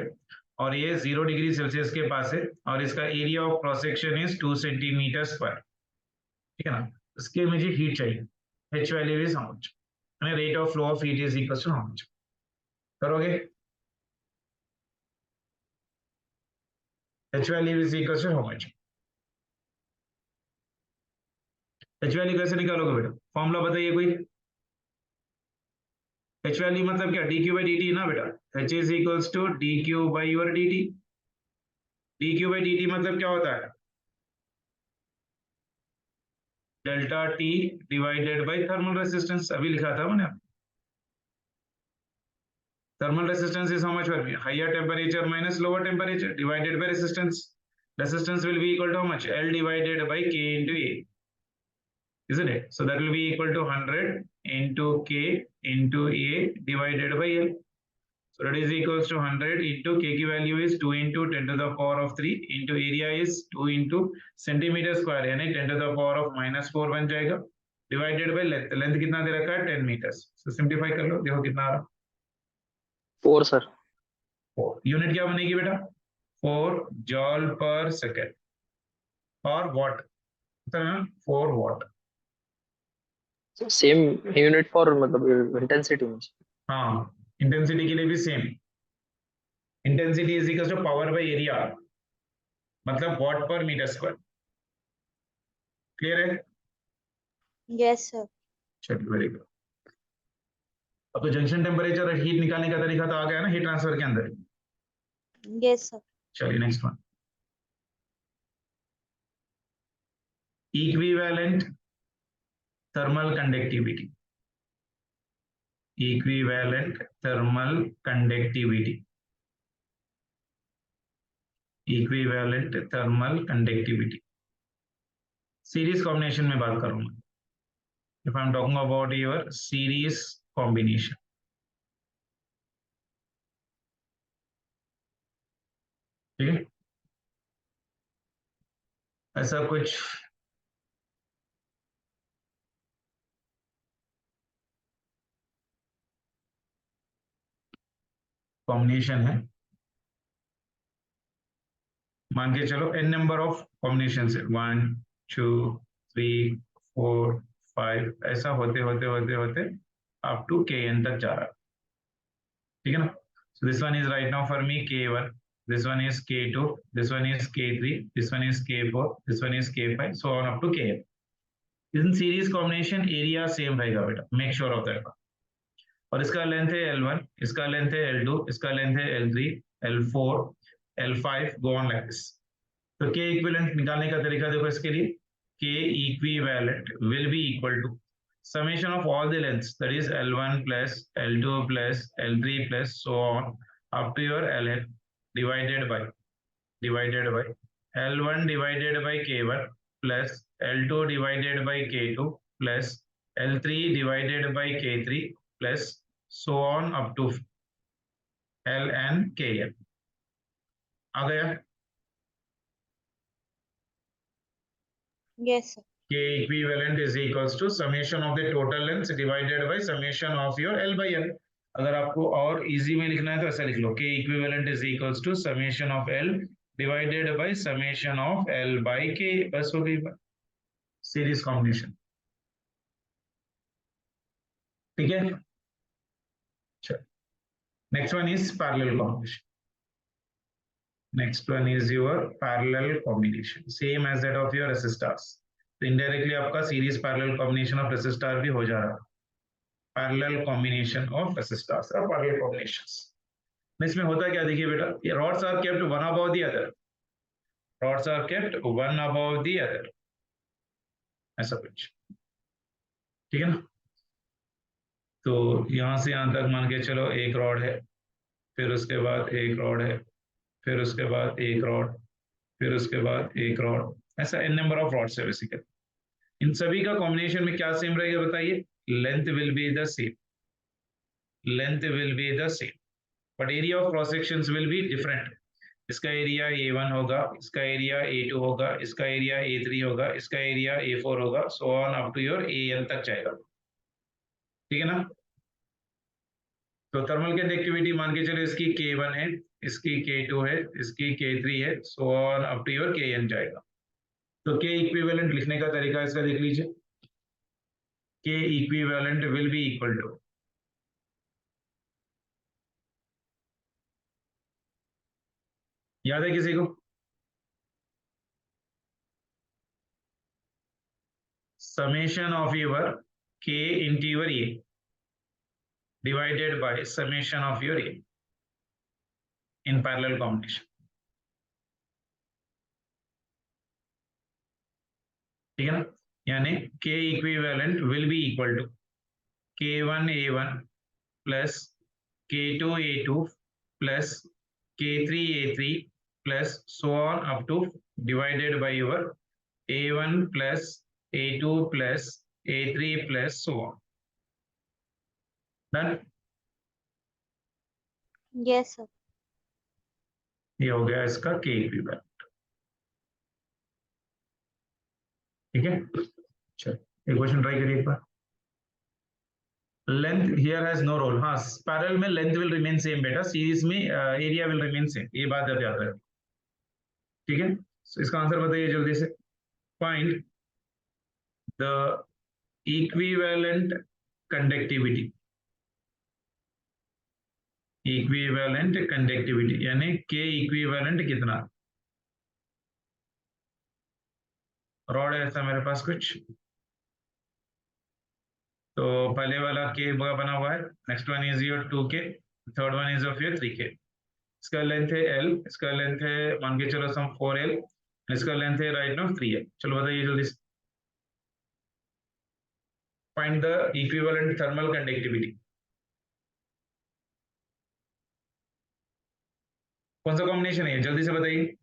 और ये 0 डिग्री सेल्सियस के पास है और इसका area of cross section is 2 centimetre square, ठीक है ना। इसके मुझे हीट चाहिए, H value is how much, यानी rate of flow of heat is equal to how much. करोगे H value is equal to how much. H value कैसे निकालोगे बेटा, फॉर्मूला बताइए कोई। H वैल्यू मतलब क्या, dq by dt ना बेटा, H is equals to dq by your dt। dq by dt मतलब क्या होता है, delta T divided by thermal resistance, अभी लिखा था मैंने। Thermal resistance is how much, higher temperature minus lower temperature divided by resistance. Resistance will be equal to how much, L divided by K into A, isn't it? So that will be equal to 100 into K into A divided by L. So that is equals to 100 into K की value is 2 into 10 to the power of 3 into area is 2 into centimeter square, यानी 10 to the power of minus 4 बन जाएगा, divided by length। Length कितना दे रखा है 10 meters। So simplify कर लो, देखो कितना आ रहा। 4 सर। यूनिट क्या बनेगी बेटा, 4 जॉल पर सेकेंड और watt, 4 watt. Same unit for मतलब इंटेंसिटी में। हाँ इंटेंसिटी के लिए भी same, intensity is equal to power by area, मतलब watt per metre square. Clear है? Yes sir. चलिए वेरी गुड। अब तो जंक्शन टेम्परेचर और हीट निकालने का तरीका तो आ गया ना हीट ट्रांसफर के अंदर। Yes sir. चलिए next one, equivalent thermal conductivity. Equivalent thermal conductivity, equivalent thermal conductivity series combination में बात करूंगा। If I am talking about your series combination, ठीक है, ऐसा कुछ कॉम्बिनेशन है, मान के चलो n नंबर ऑफ कॉम्बिनेशन है, 1 2 3 4 5, ऐसा होते होते होते होते अप टू kn तक जा रहा है, ठीक है ना। So this one is right now for me k1, this one is k2, this one is k3, this one is k4, this one is k5, so on up to kn। In series combination area same रहेगा बेटा, make sure of that. और इसका length है L1, इसका length है L2, इसका length है L3, L4, L5, go on like this। तो K इक्विवेलेंट निकालने का तरीका देखो इसके लिए, K equivalent will be equal to summation of all the lengths, that is L1 plus L2 plus L3 plus so on up to your Ln divided by L1 divided by K1 plus L2 divided by K2 plus L3 divided by K3 plus so on up to Ln Kn। आ गया? Yes sir. K equivalent is equals to summation of the total lengths divided by summation of your L by L। अगर आपको और easy में लिखना है तो ऐसा लिख लो, K equivalent is equals to summation of L divided by summation of L by K, बस हो गई बात, सीरीज कॉम्बिनेशन, ठीक है। चलो next one is parallel combination. Next one is your parallel combination, same as that of your resistors. तो indirectly आपका series parallel combination of resistor भी हो जा रहा है, पैरेलल कॉम्बिनेशन ऑफ रेसिस्टर्स और पैरेलल कॉम्बिनेशंस। इसमें होता क्या देखिए बेटा, ये rods are kept one above the other, rods are kept one above the other, ऐसा कुछ, ठीक है ना। तो यहां से यहां तक मान के चलो एक रॉड है, फिर उसके बाद एक रॉड है, फिर उसके बाद एक रॉड, फिर उसके बाद एक रॉड, ऐसा n नंबर ऑफ रॉड्स है बेसिकली। इन सभी का कॉम्बिनेशन में क्या सेम रहेगा बताइए, length will be the same, length will be the same. But area of cross sections will be different. इसका एरिया A1 होगा, इसका एरिया A2 होगा, इसका एरिया A3 होगा, इसका एरिया A4 होगा, so on up to your AN तक जाएगा। ठीक है ना? तो थर्मल कंडक्टिविटी मान के चलो इसकी K1 है, इसकी K2 है, इसकी K3 है, so on up to your KN जाएगा। तो K इक्विवेलेंट लिखने का तरीका इसका देख लीजिए। K equivalent will be equal to, याद है किसी को? Summation of your K into your A divided by summation of your A in parallel combination. ठीक है ना? यानी K equivalent will be equal to K1 A1 plus K2 A2 plus K3 A3 plus so on up to divided by your A1 plus A2 plus A3 plus so on. Done? Yes, sir. ये हो गया इसका K equivalent. ठीक है, चलो एक question try करिए एक बार। Length here has no role. हाँ, पैरेलल में लेंथ विल रिमेन सेम बेटा, सीरीज में एरिया विल रिमेन सेम, ये बात आप याद रखें। ठीक है, so, इसका आंसर बताइए जल्दी से। Find the equivalent conductivity. Equivalent conductivity यानी के इक्विवेलेंट कितना। रॉड है ऐसा मेरे पास कुछ, तो पहले वाला के बना हुआ है, next one is your 2K, third one is of your 3K। इसका लेंथ है L, इसका लेंथ है मान के चलो सम 4L, इसका लेंथ है राइट नाउ 3L। चलो बताइए जल्दी से। Find the equivalent thermal conductivity. कौन सा कॉम्बिनेशन है जल्दी से बताइए।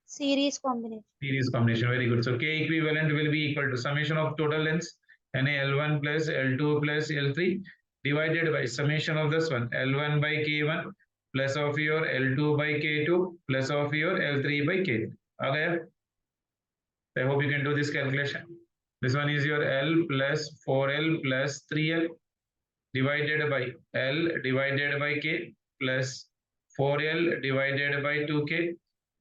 Series combination. Series combination, very good. So K equivalent will be equal to summation of total lengths यानी L1 plus L2 plus L3 divided by summation of this one L1 by K1 plus of your L2 by K2 plus of your L3 by K3। आ गया? I hope you can do this calculation. This one is your L plus 4L plus 3L divided by L divided by K plus 4L divided by 2K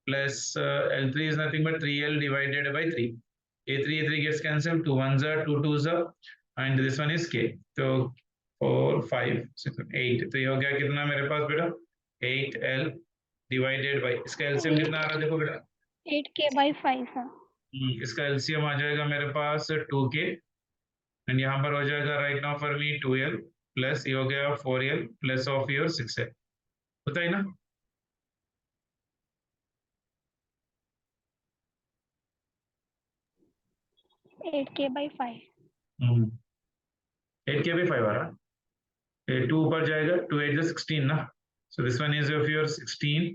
plus L3 is nothing but 3L divided by 3. A3 gets cancelled, 2 1s are 2 2s are, and this one is K. So 4 5 6 8, तो ये हो गया कितना मेरे पास बेटा 8L divided by, इसका LCM कितना आ रहा है देखो बेटा 8K/5 है। इसका एलसीएम आ जाएगा मेरे पास 2K एंड यहाँ पर हो जाएगा right now for me 2L plus ये हो गया 4L plus of your 6L। होता है ना? Eight K/5। 8K/5 आ रहा है, 2 ऊपर जाएगा, 2 8 is 16 ना, so this one is of your 16,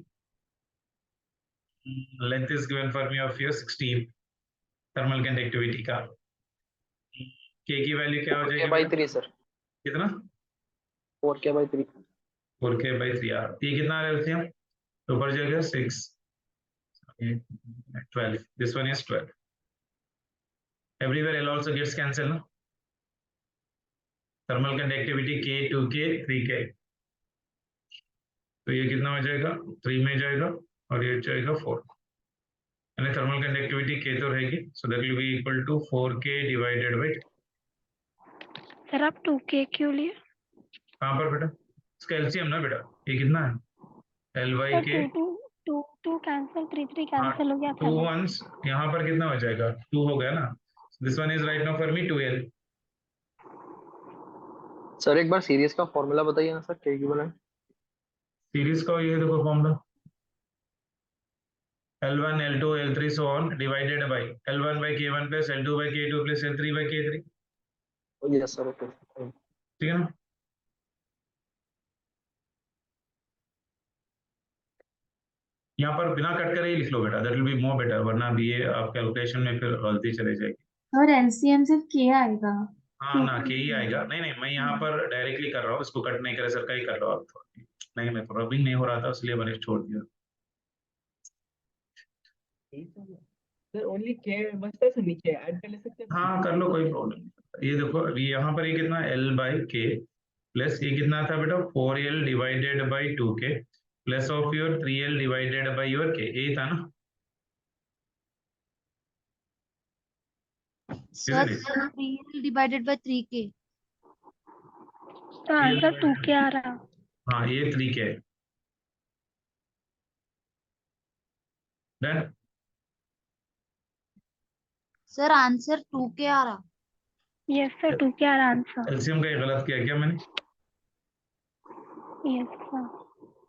length is given for me of your 16 thermal conductivity का। K की वैल्यू क्या हो जाएगी? 4K/3 sir. कितना? 4K/3। 4K/3 यार, ये कितना आ रहा है एलसीएम? तो ऊपर जाएगा 6 12, this one is 12। everywhere L also gets cancelled ना, thermal conductivity K 2K 3K, तो ये कितना हो जाएगा 3 में जाएगा और ये जाएगा 4, यानी थर्मल कंडक्टिविटी K तो रहेगी, so that will be equal to 4K divided by. Sir आप 2K क्यों लिए? कहाँ पर बेटा? इसका एलसीएम ना बेटा, ये कितना है L/K, 2 कैंसिल 3 कैंसिल हो गया था 2 ना। 1s, यहाँ पर कितना हो जाएगा 2 हो गया ना, this one is right now for me 2L। Sir एक बार सीरीज का फॉर्मूला बताइए ना सर, K इक्विवेलेंट। सीरीज का ये देखो formula L1 L2 L3 so on divided by L1 by K1 plus L2 by K2 plus L3 by K3। Yes sir, okay. ठीक है ना? यहाँ पर बिना कट करे ही लिख लो बेटा, that will be more better, वरना भी ये आप कैलकुलेशन में फिर गलती चले जाएगी। और एलसीएम सिर्फ के आएगा। हाँ ना, के ही आएगा। नहीं नहीं, मैं यहाँ पर डायरेक्टली कर रहा हूँ, इसको कट नहीं करे सर का ही कर रहा हूँ आप। नहीं, मैं रबिंग नहीं हो रहा था इसलिए मैंने छोड़ दिया। सर ओनली के बचता है नीचे ऐड कर ले सकते हैं। हाँ कर लो, कोई प्रॉब्लम नहीं। ये देखो अभी यहाँ पर ये कितना L/K प्लस ये कितना था बेटा 4L divided by 2K plus of your 3L divided by your K, यही था ना? Sir Isn't it? 3L divided by 3K. तो आंसर 2K आ रहा। हाँ ये 3K है। डन। सर आंसर 2K आ रहा। यस सर 2K आ रहा आंसर। एलसीएम का ये गलत किया क्या मैंने? Yes sir.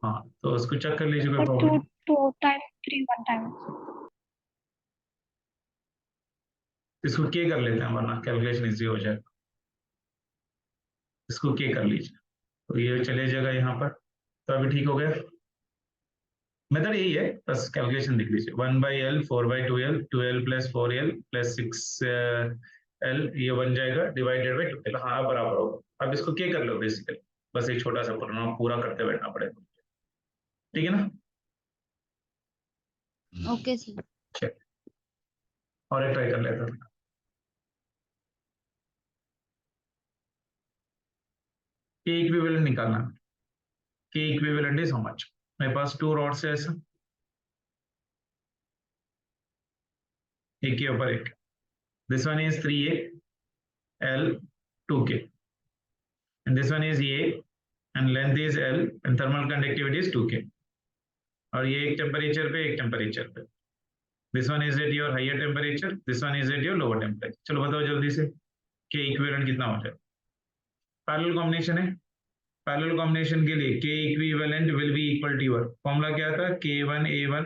हाँ तो उसको चेक कर लीजिए, कोई और प्रॉब्लम। 2 time 3 1 time. इसको के कर लेते हैं वरना कैलकुलेशन इजी हो जाएगा। इसको के कर लीजिए तो ये चले जाएगा यहाँ पर। तो अभी ठीक हो गया। मेथड यही है, बस कैलकुलेशन लिख लीजिए 1/L 4/2L 2L plus 4L plus 6L ये बन जाएगा डिवाइडेड बाई 2L। हाँ बराबर होगा। अब इसको क्या कर लो बेसिकली, बस एक छोटा सा पूरा करते बैठना पड़ेगा, ठीक है ना? Okay sir. चल और एक ट्राई कर लेता हूँ। के इक्विवेलेंट निकालना। के इक्विवेलेंट इज हाउ मच? मेरे पास 2 रॉड्स है ऐसा, एक के ऊपर एक। This one is 3L 2K and this one is A and length is L and thermal conductivity is 2K। और ये एक टेम्परेचर पे एक टेम्परेचर पे। This one is at your higher temperature, this one is at your lower temperature. चलो बताओ जल्दी से के इक्विवेलेंट कितना हो जाए? पैरेलल कॉम्बिनेशन है, पैरेलल कॉम्बिनेशन के लिए K equivalent will be equal to your formula क्या था? K1A1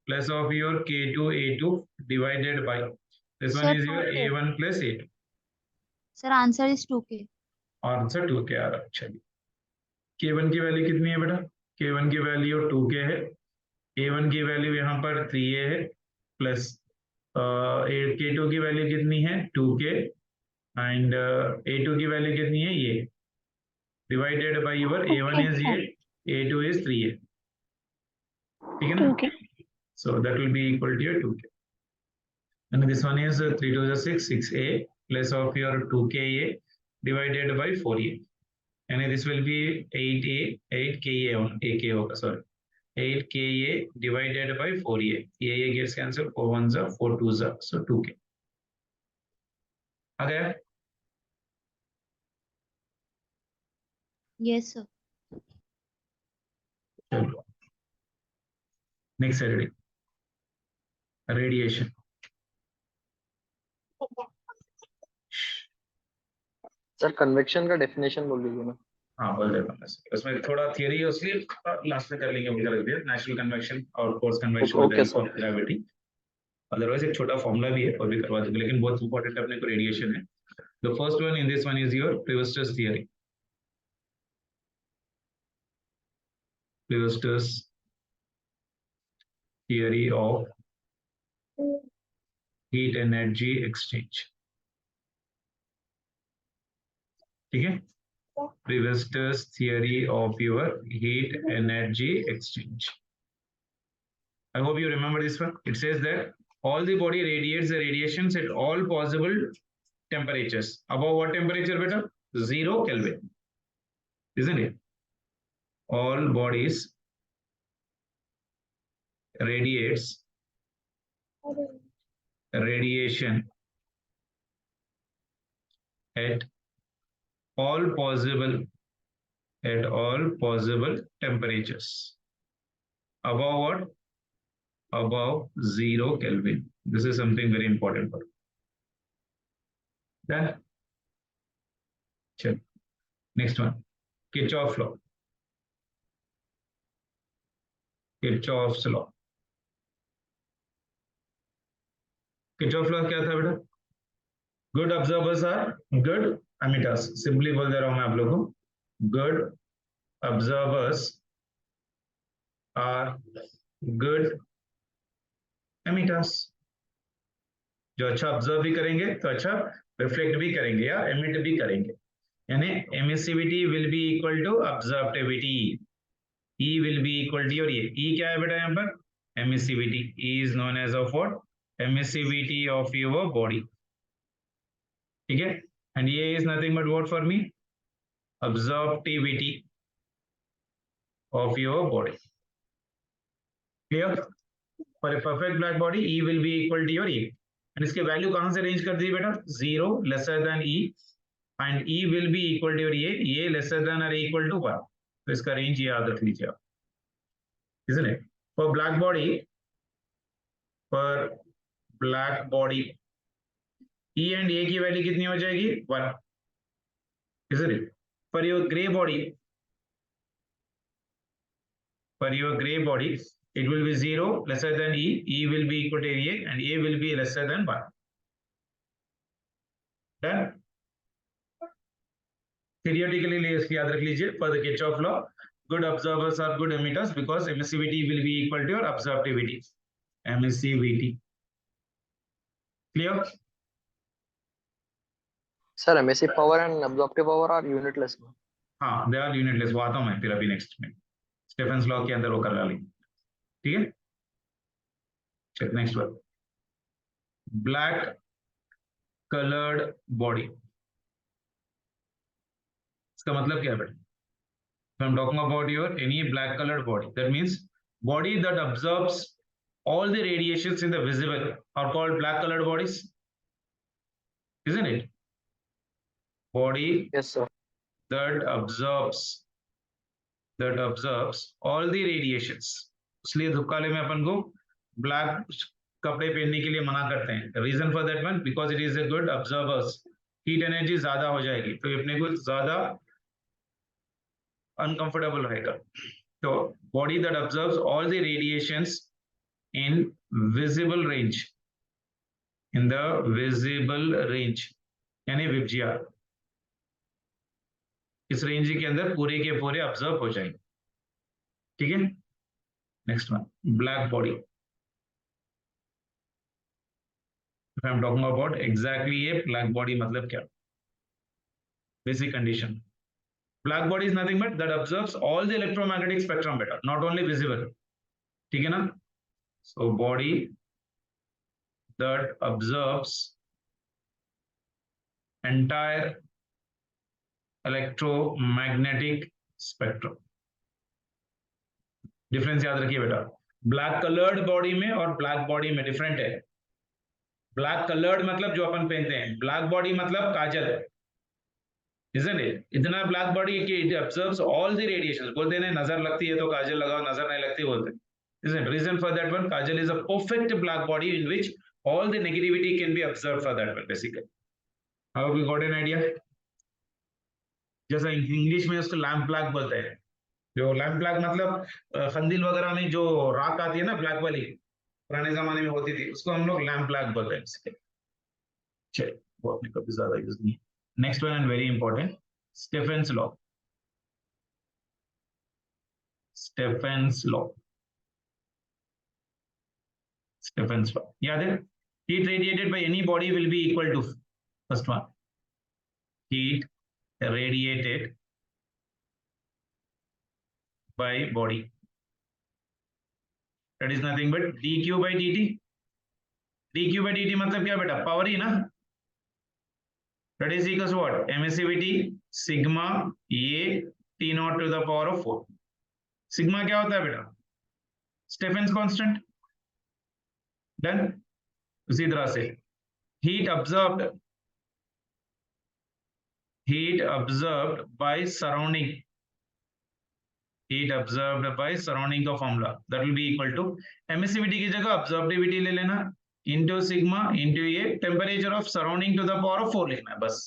plus of your K2A2 divided by this one Sir, is your 2K. A1 plus A2। Sir answer is 2K. Answer 2K आ रहा है। चलिए K1 की value कितनी है बेटा? K1 की वैल्यू 2K है। A1 की वैल्यू यहाँ पर 3A है प्लस K2 की वैल्यू कितनी है? 2K एंड A2 की वैल्यू कितनी है? ये divided by your A1 is ये, A2 इज 3A, ठीक है ना? 2K। So that will be equal to your 2K. And this one is 3 to the 6, 6A plus of your 2KA divided by 4A. And this will be 8A, 8KA on AK होगा, sorry. 8KA divided by 4A. AA gets cancelled, 4 1s are 4 2s are, so 2K. आ गया? Yes sir. चलो next है radiation. Sir convection का definition बोल दीजिए ना। हाँ बोल देता हूँ, उसमें थोड़ा थियरी है उसलिए लास्ट में कर लेंगे, मुझे लग दिया नेचुरल कन्वेक्शन और force convection Okay, sir. Gravity. Otherwise एक छोटा फॉर्मूला भी है और भी करवा देंगे, लेकिन बहुत इंपॉर्टेंट अपने को रेडिएशन है। The first one in this one is your Clausius theory। Clausius theory of heat energy exchange, ठीक है? Clausius theory of your heat energy exchange। I hope you remember this one. It says that all the body radiates the radiations at all possible temperatures. Above what temperature, beta? 0 Kelvin, isn't it? All bodies radiates radiation at all possible temperatures. Above what? Above 0 Kelvin. This is something very important for you. Then check. Next one, Kirchhoff's law। Kirchhoff's law। Kirchhoff's law क्या था बेटा? Good observers are good emitters। Simply बोल दे रहा हूं मैं आप लोगों को, good observers are good emitters। जो अच्छा ऑब्जर्व भी करेंगे तो अच्छा रिफ्लेक्ट भी करेंगे या एमिट भी करेंगे, यानी emissivity will be equal to absorptivity. E will be equal to your A. E क्या है बेटा यहाँ पर? Emissivity. E is known as of what? Emissivity of your body. ठीक है? And A is nothing but what for me? Absorptivity of your body. Clear? For a perfect black body, E will be equal to your A. And इसके value कहाँ से range कर दी बेटा? 0 lesser than E and E will be equal to your A lesser than or equal to 1. तो इसका range याद रख लीजिए आप, isn't it? For black body, E and A की वैल्यू कितनी हो जाएगी? 1, isn't it? For your gray body, it will be 0 lesser than E will be equal to A and A will be lesser than 1. Done? Theoretically याद रख लीजिए, for the Kirchhoff law, good observers are good emitters because emissivity will be equal to your absorptivity. Emissivity. Clear? Sir, emissive power and absorptive power are unitless. हाँ, they are unitless. वो आता हूँ मैं फिर अभी next में. Stephen's law के अंदर वो कर डाली. ठीक है? Check next one. Black colored body. इसका मतलब क्या है बेटा? If I'm talking about your any black colored body, that means body that absorbs all the radiations in the visible are called black colored bodies, isn't it? Body Yes, sir. that absorbs all the radiations. इसलिए धुपकाले में अपन को black कपड़े पहनने के लिए मना करते हैं. The reason for that one, because it is a good absorbers. Heat energy ज्यादा हो जाएगी, तो अपने को ज्यादा uncomfortable रहेगा. So body that absorbs all the radiations in visible range, in the visible range, यानी विब्जिया, इस रेंज के अंदर पूरे के पूरे ऑब्जर्व हो जाएंगे. ठीक है? Next one, black body. If I'm talking about exactly ये ब्लैक बॉडी मतलब क्या? Basic condition. Black body is nothing but that absorbs all the electromagnetic spectrum better, not only visible. ठीक है ना? So body that absorbs entire electromagnetic spectrum. Difference याद रखिए बेटा. Black coloured body में और ब्लैक बॉडी में डिफरेंट है. ब्लैक कलर्ड मतलब जो अपन पहनते हैं, ब्लैक बॉडी मतलब काजल, isn't it? इतना ब्लैक बॉडी कि it absorbs all the radiations. बोलते हैं नजर लगती है तो काजल लगाओ, नजर नहीं लगती बोलते. Isn't it? Reason for that one, kajal is a perfect black body in which all the negativity can be observed for that one basically. How have you got an idea? जैसा इंग्लिश में उसको lamp black बोलते हैं. जो lamp black मतलब खंदिल वगैरह में जो राख आती है ना ब्लैक वाली, पुराने जमाने में होती थी, उसको हम लोग लैम्प ब्लैक बोलते हैं. चलिए, वो अपने कभी ज्यादा यूज नहीं. Next one and very important, Stephens law. Stephens law. Stephen's law. याद है? Heat radiated by any body will be equal to, first one, heat radiated by body, that is nothing but dq by dt. dq by dt मतलब क्या बेटा? Power ही ना. That is equals to what? Emissivity sigma A T naught to the power of 4. Sigma क्या होता है बेटा? Stephen's constant. Done. उसी तरह से heat absorbed by surrounding, heat absorbed by surrounding का formula that will be equal to emissivity की जगह absorptivity ले लेना into sigma into a temperature of surrounding to the power of 4 लिखना है बस.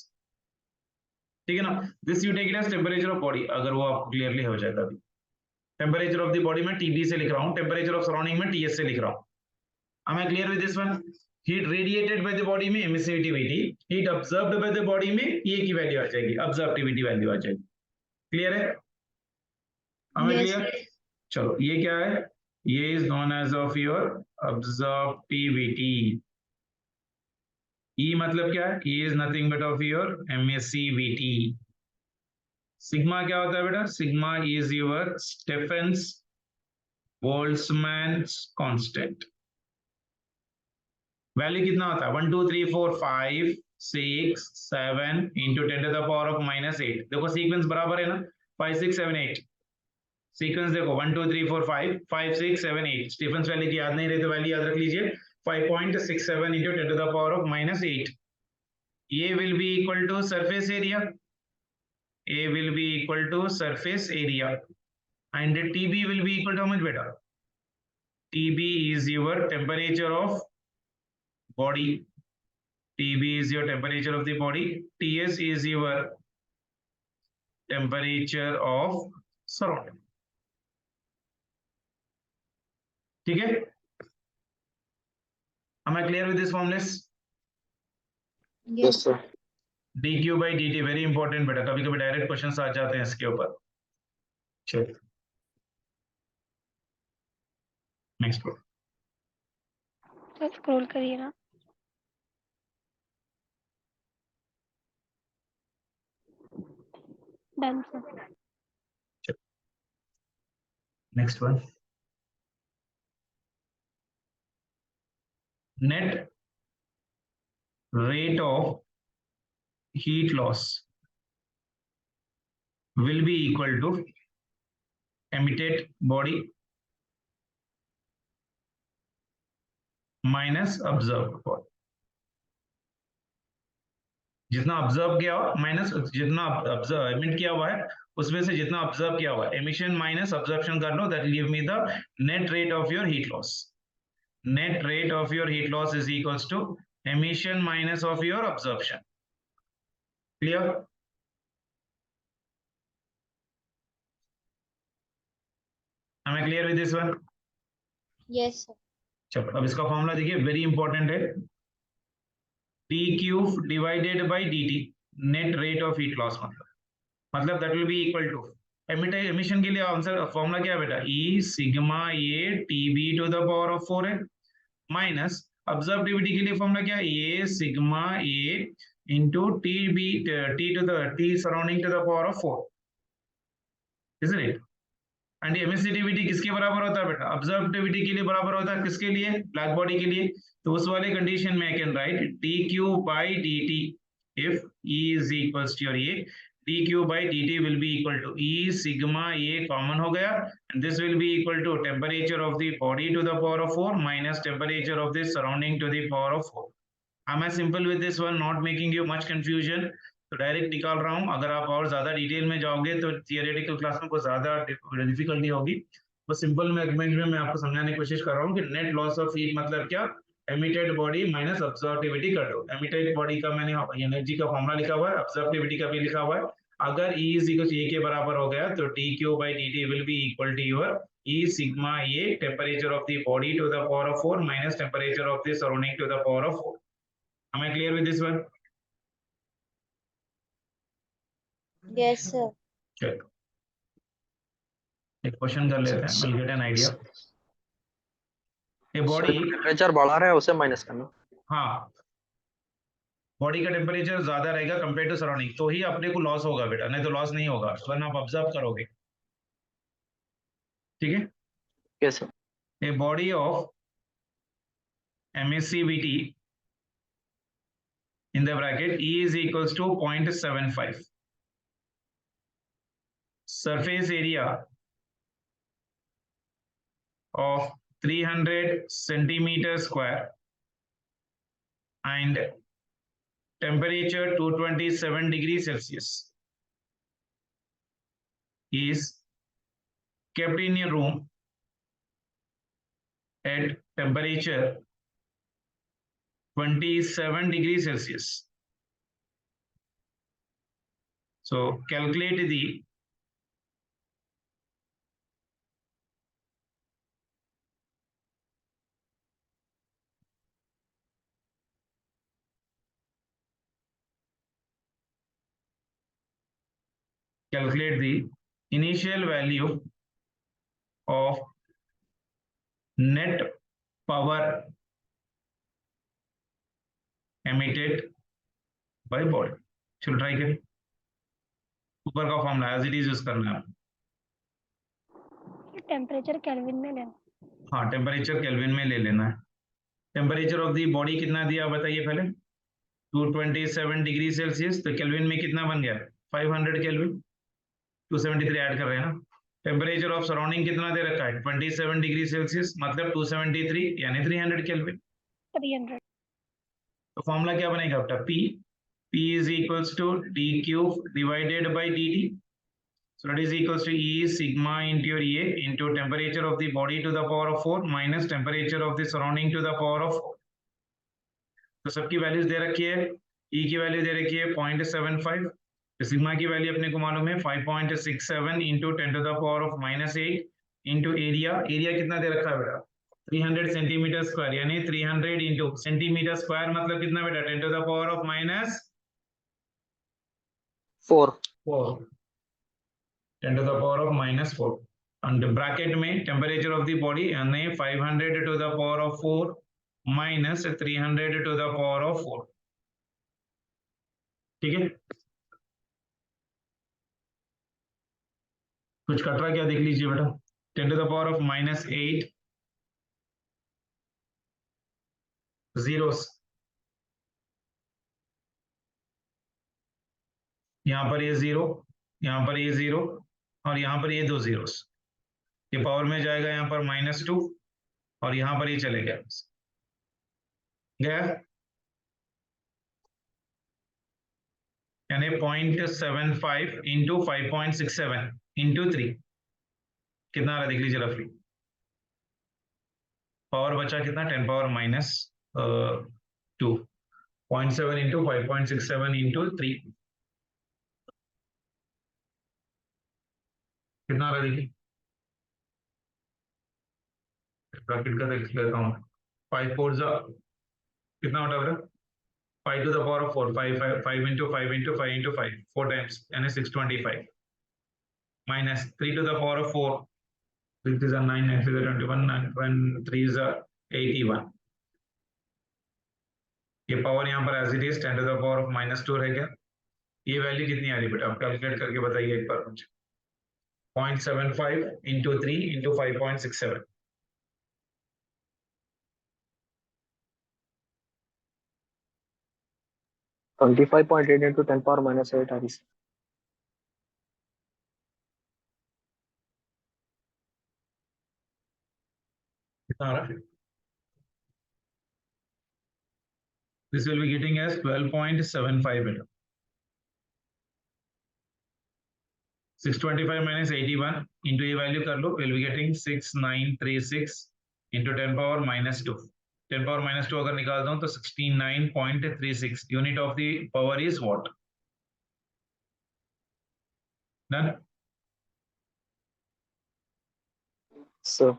ठीक है ना? This you take it as temperature of body. अगर वो आपको क्लियरली हो जाएगा. अभी temperature of the body में TB से लिख रहा हूँ, temperature of surrounding में TS से लिख रहा हूँ. Am I clear with this one? Heat radiated by the body में emissivity, heat absorbed by the body में ये की वैल्यू आ जाएगी, absorptivity वैल्यू आ जाएगी. क्लियर है? Am I clear? चलो, ये क्या है? ये is known as of your absorptivity. E मतलब क्या है? E is nothing but of your emissivity. Sigma क्या होता है बेटा? Sigma is your Stephens Boltzmann constant. Value कितना होता है? 1 2 3 4 5 6 7 into 10 to the power of -8। देखो सीक्वेंस बराबर है ना, 5 6 7 8 सीक्वेंस देखो 1 2 3 4 5 5 6 7 8। स्टीफेंस वैल्यू की याद नहीं रही तो वैल्यू याद रख लीजिए 5.67 into 10 to the power of -8। ये will be equal to surface area, A will be equal to surface area, and TB will be equal to how much beta? TB is your temperature of body. TB is your temperature of the body. TS is your temperature of surrounding. ठीक है? Am I clear with this formulas? Yes, sir. dq by dt very important बेटा, कभी कभी direct questions आ जाते हैं इसके ऊपर। चलिए नेक्स्ट वन। तो स्क्रॉल करिए ना। Done sir. Next one. Net rate of heat loss will be equal to emitted body minus observed body। जितना ऑब्जर्व किया हुआ माइनस जितना एमिट किया हुआ है उसमें से जितना ऑब्जर्व किया हुआ है, एमिशन माइनस ऑब्जर्प्शन कर लो, that give me the net rate of your heat loss. Net rate of your heat loss is equals to emission minus of your absorption. Clear? Am I clear with this one? Yes, sir. चलो अब इसका formula देखिए, very important है। T cube divided by D T, net rate of heat loss मतलब that will be equal to emission के लिए answer formula क्या है बेटा? E sigma A T B to the power of 4 है, minus absorptivity के लिए फॉर्मूला क्या है? A sigma A into T B T to the T surrounding to the power of 4, isn't it? And emissivity किसके बराबर होता है बेटा? ऑब्जर्वेटिविटी के लिए बराबर होता है, किसके लिए? ब्लैक बॉडी के लिए। तो उस वाले कंडीशन में I can write D Q by D T, if E is equals to your A, D Q by D T will be equal to E sigma A common हो गया, and this will be equal to temperature of the body to the power of 4 minus temperature of the surrounding to the power of 4। Am I simple with this one, not making you much confusion? तो direct निकाल रहा हूँ। अगर आप और ज्यादा detail में जाओगे तो थियोरेटिकल क्लास में कुछ ज्यादा डिफिकल्टी होगी, तो सिंपल में मैं आपको समझाने की कोशिश कर रहा हूँ कि नेट लॉस ऑफ हीट मतलब क्या? एमिटेड बॉडी माइनस ऑब्जर्वेटिविटी कर दो। एमिटेड बॉडी का मैंने एनर्जी का फॉर्मूला लिखा हुआ है, ऑब्जर्वेटिविटी का भी लिखा हुआ है। अगर E is equal to A के बराबर हो गया तो D Q by D T will be equal to your E sigma A temperature of the body to the power of 4 minus temperature of the surrounding to the power of 4। Am I clear with this one? Yes, sir. चलो एक question कर लेते हैं, we'll get an idea. A body, temperature बढ़ा रहा है उसे minus करना। हाँ बॉडी का टेम्परेचर ज्यादा रहेगा कंपेयर टू सराउंडिंग तो ही अपने को लॉस होगा बेटा, नहीं तो लॉस नहीं होगा, वरना आप ऑब्जर्व करोगे। ठीक है? कैसे? A body of emissivity in the bracket E is equals to 0.75, surface area of 300 centimeter square and temperature 227 degrees Celsius is kept in a room at temperature 27 degrees Celsius. So calculate the initial value of net power emitted by body. चलो try करें। ऊपर का formula as it is use करना है। Temperature kelvin में लेना। हाँ, temperature kelvin में ले लेना है। टेम्परेचर ऑफ दी बॉडी कितना दिया बताइए पहले, 227 डिग्री सेल्सियस, तो केल्विन में कितना बन गया, 500 केल्विन, 273 ऐड कर रहे हैं ना। टेम्परेचर ऑफ सराउंडिंग कितना दे रखा है, 27 डिग्री सेल्सियस, मतलब 273 यानी 300 केल्विन। 300। तो फॉर्मूला क्या बनेगा बेटा, P is equals to d cube divided by dt. So that is equals to E sigma into your A into temperature of the body to the power of 4 minus temperature of the surrounding to the power of 4. तो सबकी values दे रखी है, E की value दे रखी है 0.75, तो sigma की value अपने को मालूम है 5.67 into 10 to the power of -8 into area कितना दे रखा है बेटा, 300 सेंटीमीटर स्क्वायर, यानी 300 into सेंटीमीटर स्क्वायर मतलब कितना बेटा, 10 to the power of four -4, 10 to the power of -4, and bracket में टेम्परेचर ऑफ द बॉडी यानी 500 to the power of 4 minus 300 to the power of 4, ठीक है। कुछ कट रहा क्या देख लीजिए बेटा, 10 to the power of -8 zeros, यहाँ पर ये 0, यहाँ पर ये 0 और यहाँ पर ये 2 zeros, ये पावर में जाएगा यहाँ पर -2 और यहाँ पर ये चले गया यानी 0.75 into 5.67 into 3 कितना आ रहा देख लीजिए रफली, पावर बचा कितना 10 पावर -2, 0.7 into 5.67 into 3 कितना आ रहा देखिए, ब्रैकेट का देख लेता हूँ, 5 4 कितना होता है बेटा, 5 to the power of 4, 5 into 5 into 5 into 5, 4 times यानी 625 minus 3 to the power of 4, 6 is a 9, 9 is a 21, 9 3 is a 81, ये पावर यहाँ पर as it is 10 to the power of -2 रह गया। ये वैल्यू कितनी आ रही बेटा, आप कैलकुलेट करके बताइए एक बार मुझे, 0.75 into 3 into 5.67, $25.8 into 10 power -8 आ रही है। कितना आ रहा है, this will be getting as 12.75 बेटा, 625 minus 81 into ये वैल्यू कर लो, will be getting 6936 into 10 power -2, 10 power -2 अगर निकालता हूं तो 69.36 unit of the power is what, done. Sir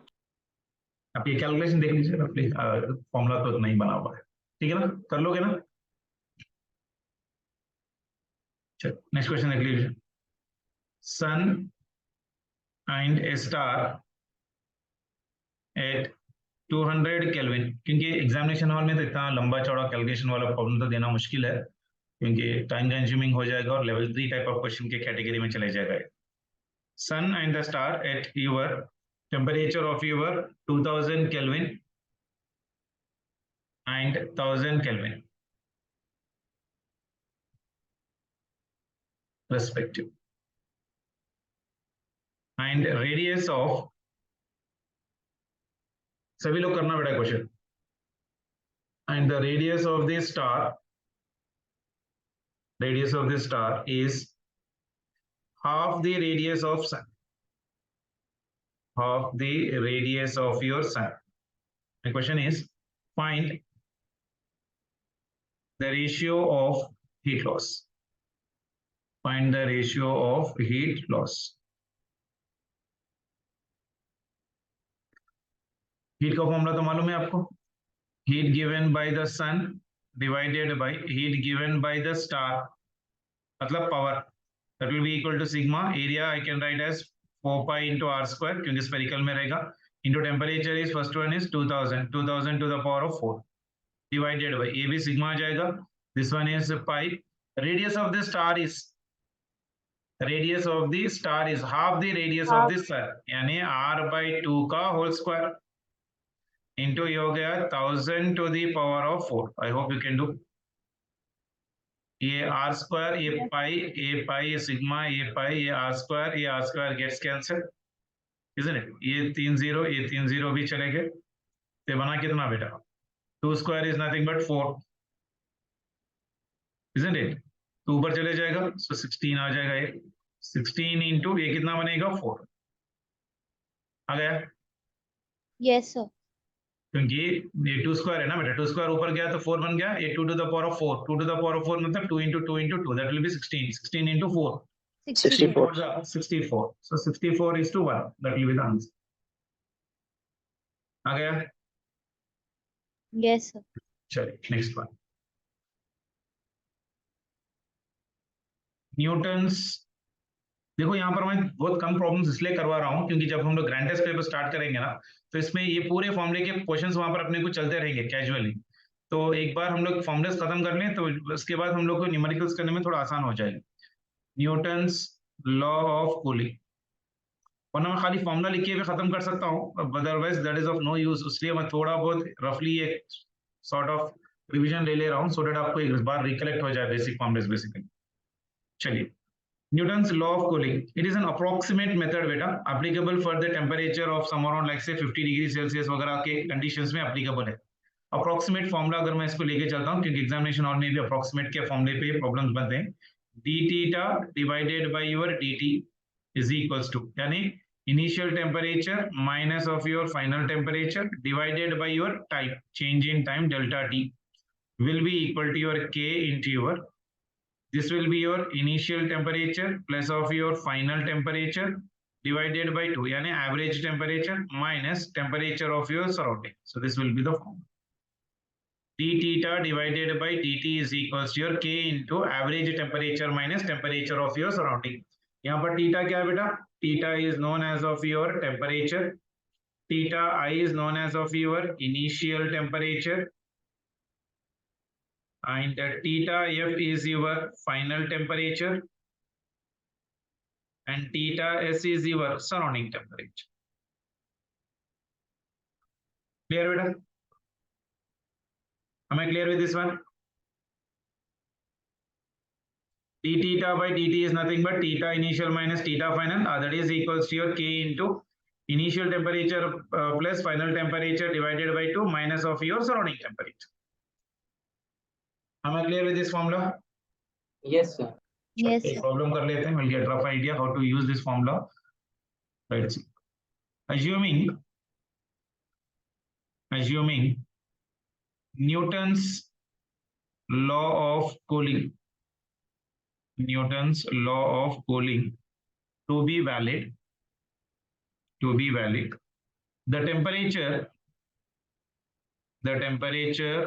आप ये कैलकुलेशन देख लीजिए रफली, फॉर्मूला तो नहीं बना हुआ है, ठीक है ना, कर लोगे ना। चलो नेक्स्ट क्वेश्चन देख लीजिए, sun and a star at 200 kelvin, क्योंकि एग्जामिनेशन हॉल में तो इतना लंबा चौड़ा कैलकुलेशन वाला प्रॉब्लम तो देना मुश्किल है, क्योंकि टाइम कंज्यूमिंग हो जाएगा और लेवल 3 टाइप ऑफ क्वेश्चन के कैटेगरी में चले जाएगा। Sun and the star at your temperature of your 2000 kelvin and 1000 kelvin respective, and radius of, सभी लोग करना बेटा question, and the radius of the star is half the radius of sun, half the radius of your sun. The question is find the ratio of heat loss, find the ratio of heat loss. Heat का formula तो मालूम है आपको, heat given by the sun divided by heat given by the star, मतलब power, that will be equal to sigma, area I can write as 4 pi into r square क्योंकि spherical में रहेगा, into temperature is first one is 2000 to the power of 4 divided by, ये भी sigma आ जाएगा, this one is pi, radius of the star is radius of the star is half the radius of the sun, यानी r/2 का whole square into ये हो गया 1000 to the power of 4. I hope you can do. ये r square, ये pi, ये sigma, ये pi, ये r square gets cancelled, isn't it? ये 3 0 भी चले गए. तो बना कितना बेटा? 2 square is nothing but 4, isn't it? तो ऊपर चले जाएगा, so 16 आ जाएगा. ये 16 into ये कितना बनेगा? 4 आ गया. Yes, sir. क्योंकि ये 2 स्क्वायर है ना बेटा, 2 स्क्वायर ऊपर गया तो 4 बन गया. ये 2 to the power of 4, 2 to the power of 4 मतलब 2 into 2 into 2, that will be 16. 16 into 4, 64. 64. So 64 is to 1, that will be the answer. आ गया. Yes, sir. चलिए नेक्स्ट वन. न्यूटन्स. देखो यहाँ पर मैं बहुत कम प्रॉब्लम्स इसलिए करवा रहा हूँ क्योंकि जब हम लोग ग्रैंड टेस्ट पेपर स्टार्ट करेंगे ना, तो इसमें ये पूरे फॉर्मूले के क्वेश्चंस वहां पर अपने को चलते रहेंगे कैजुअली. तो एक बार हम लोग फॉर्मूलेस खत्म कर लें तो उसके बाद हम लोग को न्यूमेरिकल्स करने में थोड़ा आसान हो जाएगा. न्यूटन्स लॉ ऑफ कूलिंग, वरना मैं खाली फॉर्मूला लिख के भी खत्म कर सकता हूँ, otherwise that is of no use. इसलिए मैं थोड़ा बहुत रफली एक सॉर्ट ऑफ रिविजन ले रहा हूँ सो दैट आपको एक बार रिकलेक्ट हो जाए बेसिक फॉर्मूलेस बेसिकली. चलिए, Newton's law of cooling. It is an approximate method बेटा, applicable for the temperature of some around like say 50 degree Celsius वगैरह के कंडीशंस में applicable है. अप्रोक्सीमेट फॉर्मूला अगर मैं इसको लेके चलता हूँ क्योंकि एग्जामिनेशन हॉल में भी अप्रोक्सीमेट के फॉर्मूले पे प्रॉब्लम्स बनते हैं. d theta divided by your dt is equals to, यानी initial temperature minus of your final temperature divided by your time, change in time delta t will be equal to your k into your, this will be your initial temperature plus of your final temperature divided by 2, यानी average temperature minus temperature of your surrounding. So this will be the form. d theta divided by dt is equals to your k into average temperature minus temperature of your surrounding. यहाँ पर theta क्या है बेटा? Theta is known as of your temperature. Theta I is known as of your initial temperature. And theta f is your final temperature and theta s is your surrounding temperature. Clear beta? Am I clear with this one? d theta by dt is nothing but theta initial minus theta final, that is equals to your k into initial temperature plus final temperature divided by 2 minus of your surrounding temperature. Am I clear with this formula? Yes, sir. Yes, एक sir. Problem कर लेते हैं, we'll get rough idea how to use this formula. Let's see. Assuming Newton's law of cooling, Newton's law of cooling to be valid, the temperature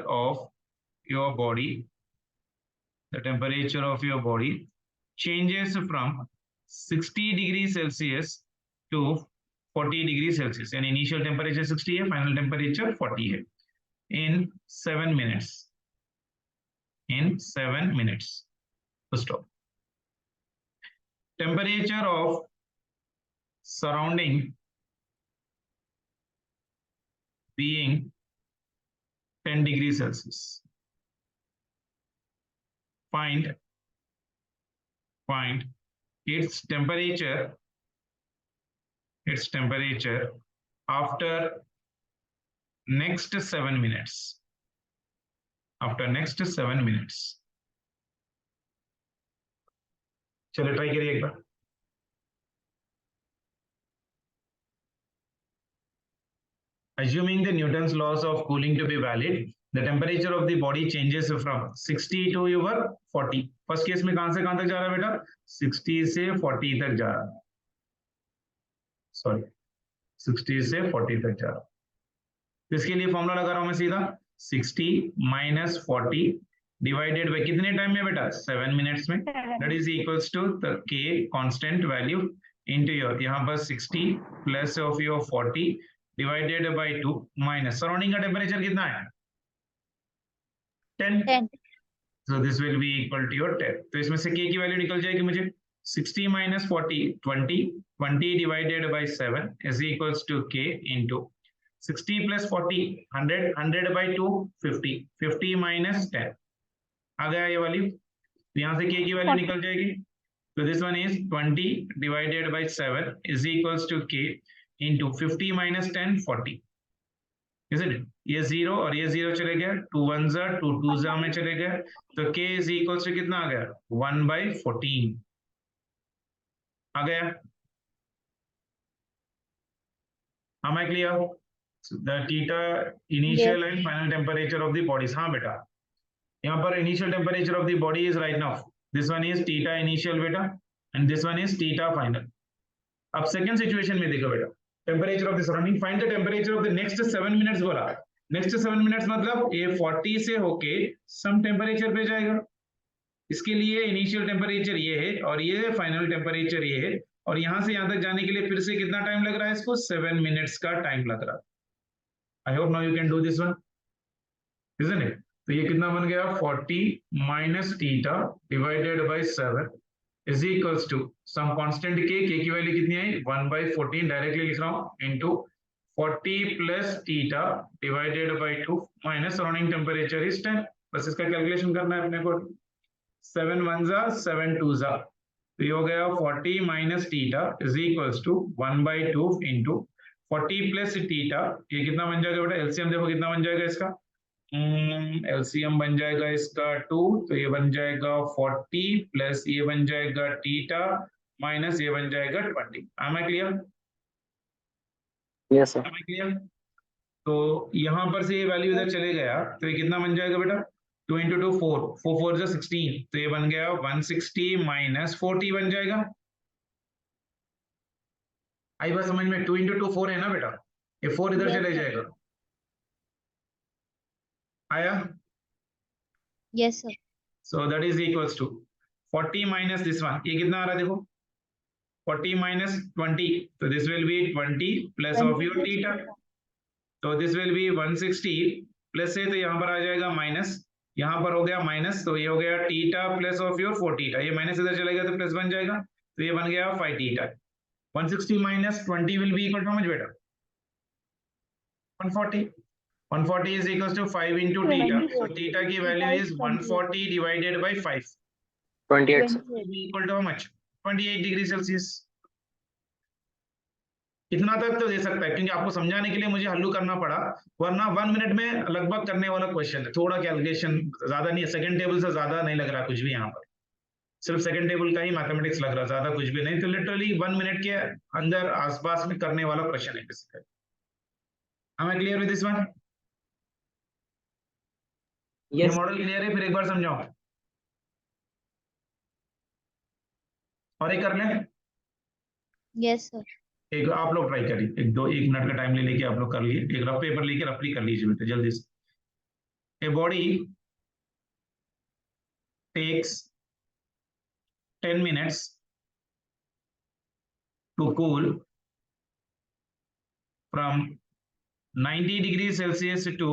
of your body, changes from 60 degrees Celsius to 40 degrees Celsius. And initial temperature 60 है, final temperature 40 है. In 7 minutes. Stop. Temperature of surrounding being 10 degrees Celsius. Find its temperature after next 7 minutes. चलो try करिए एक बार. Assuming the Newton's laws of cooling to be valid, the temperature of the body changes from 60 to your 40. First case में कहां से कहां तक जा रहा है बेटा? 60 से 40 तक जा रहा है. सॉरी, 60 से 40 तक जा रहा है. इसके लिए फॉर्मूला लगा रहा हूं मैं सीधा. 60 minus 40 डिवाइडेड बाय कितने टाइम में बेटा? 7 मिनट्स में. That is equals to the k constant value into your, यहां पर 60 plus of your 40 divided by 2 minus surrounding का टेम्परेचर कितना है? 10. 10. So this will be equal to your 10. तो इसमें से k की वैल्यू निकल जाएगी मुझे 60 minus 40, 20. 20 divided by 7 is equals to k into 60 plus 40, 100. 100 by 2, 50. 50 minus 10. आ गया ये वैल्यू, तो यहाँ से k की वैल्यू निकल जाएगी. So this one is 20 divided by 7 is equals to k into 50 minus 10, 40. Isn't it? ये 0 और ये 0 चले गया, 2 1s are 2 2s are में चले गए, तो k is equals to कितना आ गया? 1 by 14 आ गया. Am I clear? So the theta initial and final temperature of the bodies. हाँ बेटा, यहाँ पर initial temperature of the body is right now. This one is theta initial बेटा, and this one is theta final. अब second situation में देखो बेटा, temperature of the surrounding. Find the temperature of the next 7 minutes बोला. Next 7 minutes मतलब ये 40 से होके some temperature पे जाएगा. इसके लिए initial temperature ये है और ये final temperature ये है, और यहाँ से यहाँ तक जाने के लिए फिर से कितना टाइम लग रहा है इसको? 7 minutes का टाइम लग रहा है. I hope now you can do this one, isn't it? तो ये कितना बन गया? 40 minus theta divided by 7 is equals to some constant k. K की वैल्यू कितनी आई? 1 by 14 डायरेक्टली लिख रहा हूँ, into 40 plus theta divided by 2 minus surrounding temperature is 10. बस इसका कैलकुलेशन करना है अपने को. 7 1s are 7 2s are, तो ये हो गया 40 minus theta is equals to 1 by 2 into 40 plus theta. ये कितना बन जाएगा बेटा? एलसीएम देखो कितना बन जाएगा इसका. एलसीएम बन जाएगा इसका 2, तो ये बन जाएगा 40 प्लस ये बन जाएगा थीटा माइनस ये बन जाएगा 20. Am I clear? Yes, sir. Am I clear? तो यहाँ पर से ये वैल्यू इधर चले गया, तो ये कितना बन जाएगा बेटा? 2 into 2 4, 4 4 is 16, तो ये बन गया 160 minus 40 बन जाएगा. आई बात समझ में? 2 into 2 4 है ना बेटा, ये 4 इधर चले जाएगा. आया? Yes, sir. So that is equals to 40 minus this one. ये कितना आ रहा है देखो? 40 minus 20. So this will be 20 plus of your theta. So this will be 160 plus है, तो यहाँ पर आ जाएगा माइनस, यहाँ पर हो गया माइनस, तो ये हो गया theta plus of your 4 theta. ये माइनस इधर चलेगा तो प्लस बन जाएगा, तो ये बन गया 5 theta. 160 minus 20 will be equal to how much बेटा? 140. 140 is equals to 5 into theta. So theta की value is 140 divided by 5. 28, sir. Will be equal to how much? 28 degree Celsius. इतना तक तो दे सकता है, क्योंकि आपको समझाने के लिए मुझे हल्लू करना पड़ा, वरना 1 मिनट में लगभग करने वाला क्वेश्चन है. थोड़ा कैलकुलेशन ज्यादा नहीं है, सेकंड टेबल से ज्यादा नहीं लग रहा कुछ भी. यहाँ पर सिर्फ सेकंड टेबल का ही मैथमेटिक्स लग रहा, ज्यादा कुछ भी नहीं. तो लिटरली 1 मिनट के अंदर आसपास में करने वाला प्रश्न है basically. Am I clear with this one? ये Yes. मॉडल क्लियर है? फिर एक बार समझाओ और एक कर लें. Yes, sir. एक आप लोग ट्राई करिए, 1 मिनट का टाइम ले लेके आप लोग कर लिए. एक रफ पेपर लेके रफली कर लीजिए बेटा जल्दी से. A body takes 10 minutes to cool from 90 degrees Celsius to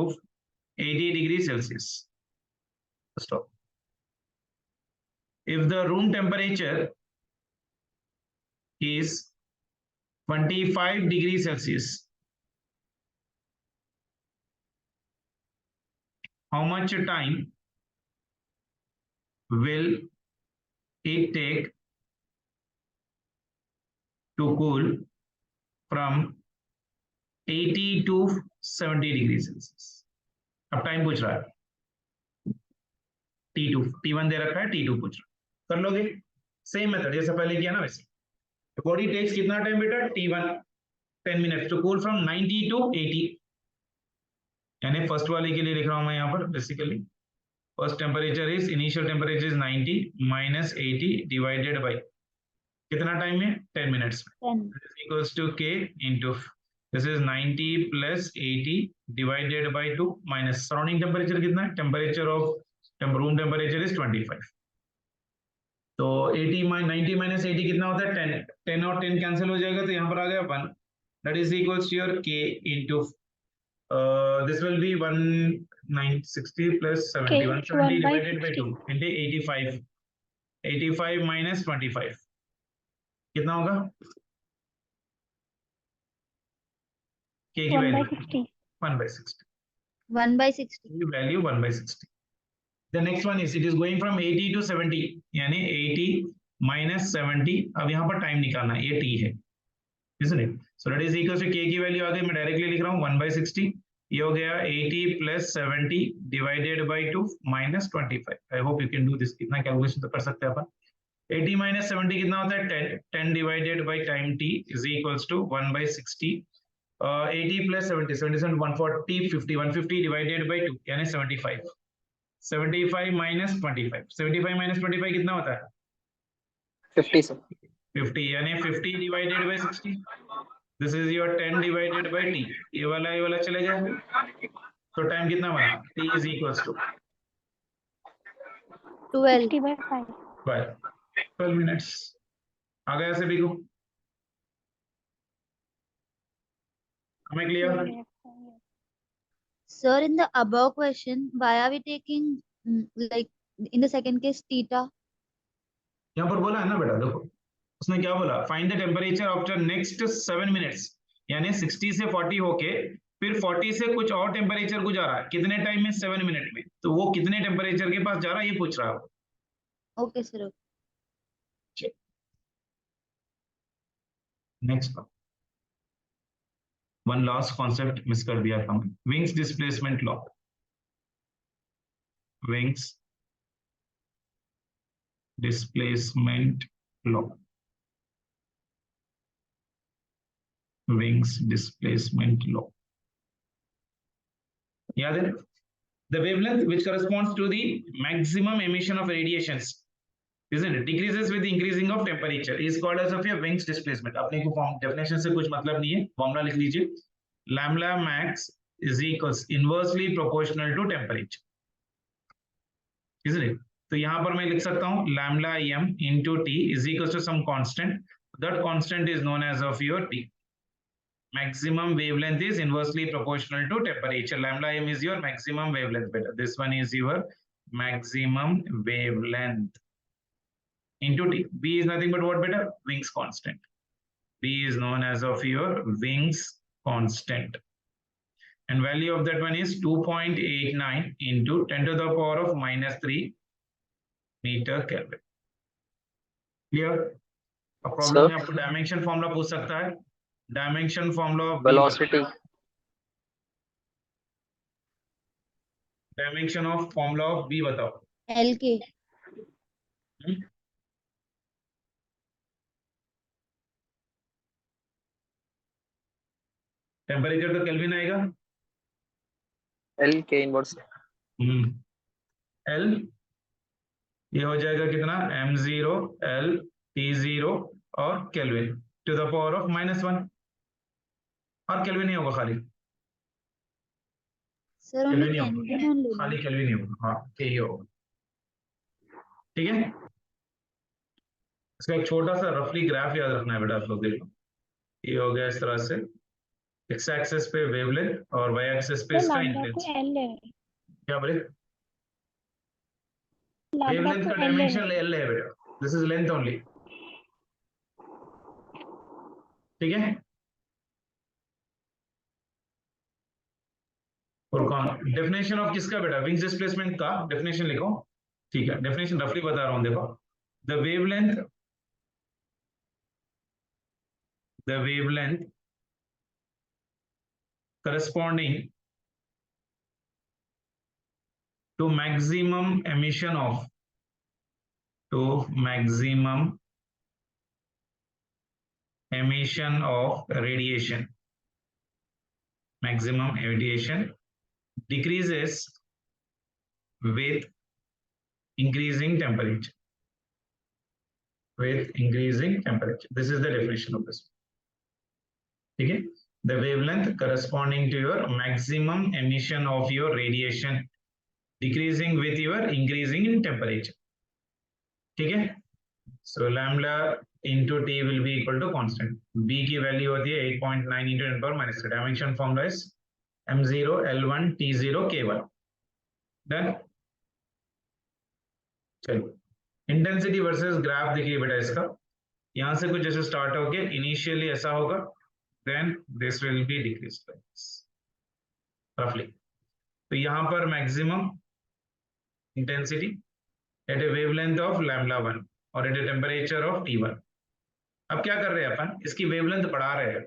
80 degrees Celsius. Stop. If the room temperature is 25 degrees Celsius, how much time will it take to cool from 80 to 70 degrees Celsius? अब time पूछ रहा है. T2, T1 दे रखा है, T2 पूछ रहा है. कर लोगे? सेम मेथड जैसे पहले किया ना वैसे. बॉडी टेक्स कितना टाइम बेटा? T1 10 minutes to cool from 90 to 80. यानी फर्स्ट वाले के लिए लिख रहा हूं मैं यहाँ पर basically. First temperature is, initial temperature is 90 minus 80 divided by कितना टाइम में? 10 minutes. 10. Equals to K into this is 90 plus 80 divided by 2 minus surrounding temperature कितना है? Temperature of room temperature is 25. तो 90 minus 80 कितना होता है? 10. 10 और 10 कैंसिल हो जाएगा, तो यहाँ पर आ गया 1. That is equals to your K into this will be 160 plus 70. K, 170 1 by divided by 2 into 85. 85 minus 25. कितना होगा K की 1 by value 60. 1/60 1/60. value 1/60. The next one is it is going from 80 to 70 यानी 80 minus 70. अब यहाँ पर time निकालना है, ये t है, isn't it? So that is equal to k की वैल्यू आ गई, मैं डायरेक्टली लिख रहा हूँ 1/60. ये हो गया 80 plus 70 divided by 2 minus 25. I hope you can do this. इतना कैलकुलेशन तो कर सकते हैं अपन. 80 minus 70 कितना होता है 10. 10 divided by time t is equals to 1/60. 80 plus 70 77 140 50 150 divided by 2 यानी 75. 75 minus 25. 75 minus 25 कितना होता है 50 sir. 50 यानी 50 divided by 60. This is your 10 divided by t. ये वाला चले जाए तो टाइम कितना बना t is equals to 12. 60 by 5. 12 minutes. आ गया सभी को हमें clear Yes, yes. Sir, in the above question, why are we taking like in the second case theta? यहाँ पर बोला है ना बेटा, देखो उसने क्या बोला, find the temperature after next 7 minutes, यानी 60 से 40 होके फिर 40 से कुछ और टेम्परेचर को जा रहा है, कितने टाइम में 7 मिनट में, तो वो कितने टेम्परेचर के पास जा रहा है ये पूछ रहा है. Okay, sir. Next one last concept miss कर दिया था, wings displacement law. Wings displacement law. Wings displacement law. याद है? The wavelength which corresponds to the maximum emission of radiations, isn't it? Decreases with the increasing of temperature is called as of your wings displacement. अपने को form definition से कुछ मतलब नहीं है, formula लिख लीजिए. Lambda max is equals inversely proportional to temperature, isn't it? तो यहां पर मैं लिख सकता हूं lambda m into t is equals to some constant. That constant is known as of your t. Maximum wavelength is inversely proportional to temperature. Lambda m is your maximum wavelength. Better. This one is your maximum wavelength into t. B is nothing but what better? Wings constant. B is known as of your wings constant. And value of that one is 2.89 into 10 to the power of minus 3 metre kelvin. Clear? अब problem में आपको dimension formula पूछ सकता है. Dimension formula of Velocity. Dimension of formula of B बताओ. LK. Temperature तो kelvin आएगा. L K inverse. L ये हो जाएगा कितना m0 l t0 और kelvin to the power of -1 और केल्विन नहीं होगा खाली. Sir, only Kelvin only. खाली केल्विन ही होगा. हाँ यही होगा. ठीक है. इसका एक छोटा सा रफली ग्राफ याद रखना है बेटा आप लोग. देखो ये हो गया इस तरह से, एक्स एक्सिस पे वेवलेंथ और वाई एक्सिस पे इसका इंटेंसिटी. L है. क्या बोले? Lambda वेवलेंथ को का L डायमेंशन है. L है बेटा. This is length only. ठीक है. और कौन डेफिनेशन ऑफ किसका बेटा? विंग्स डिस्प्लेसमेंट का डेफिनेशन लिखो. ठीक है, डेफिनेशन रफली बता रहा हूं. देखो the wavelength corresponding to maximum emission of radiation, maximum radiation decreases with increasing temperature. This is the definition of this. Okay, the wavelength corresponding to your maximum emission of your radiation decreasing with your increasing in temperature. Okay, so lambda into t will be equal to constant. B की value होती है 8.9 into 10 power minus 3. Dimension formula is m0 l1 t0 k1. Done. चलो intensity versus graph देखिए बेटा इसका. यहाँ से कुछ ऐसे स्टार्ट होके इनिशियली ऐसा होगा, then this will be decrease रफली। तो यहाँ पर maximum intensity at a wavelength of λ1 और eight a temperature of T1। अब क्या कर रहे हैं अपन, इसकी वेवलेंथ बढ़ा रहे हैं।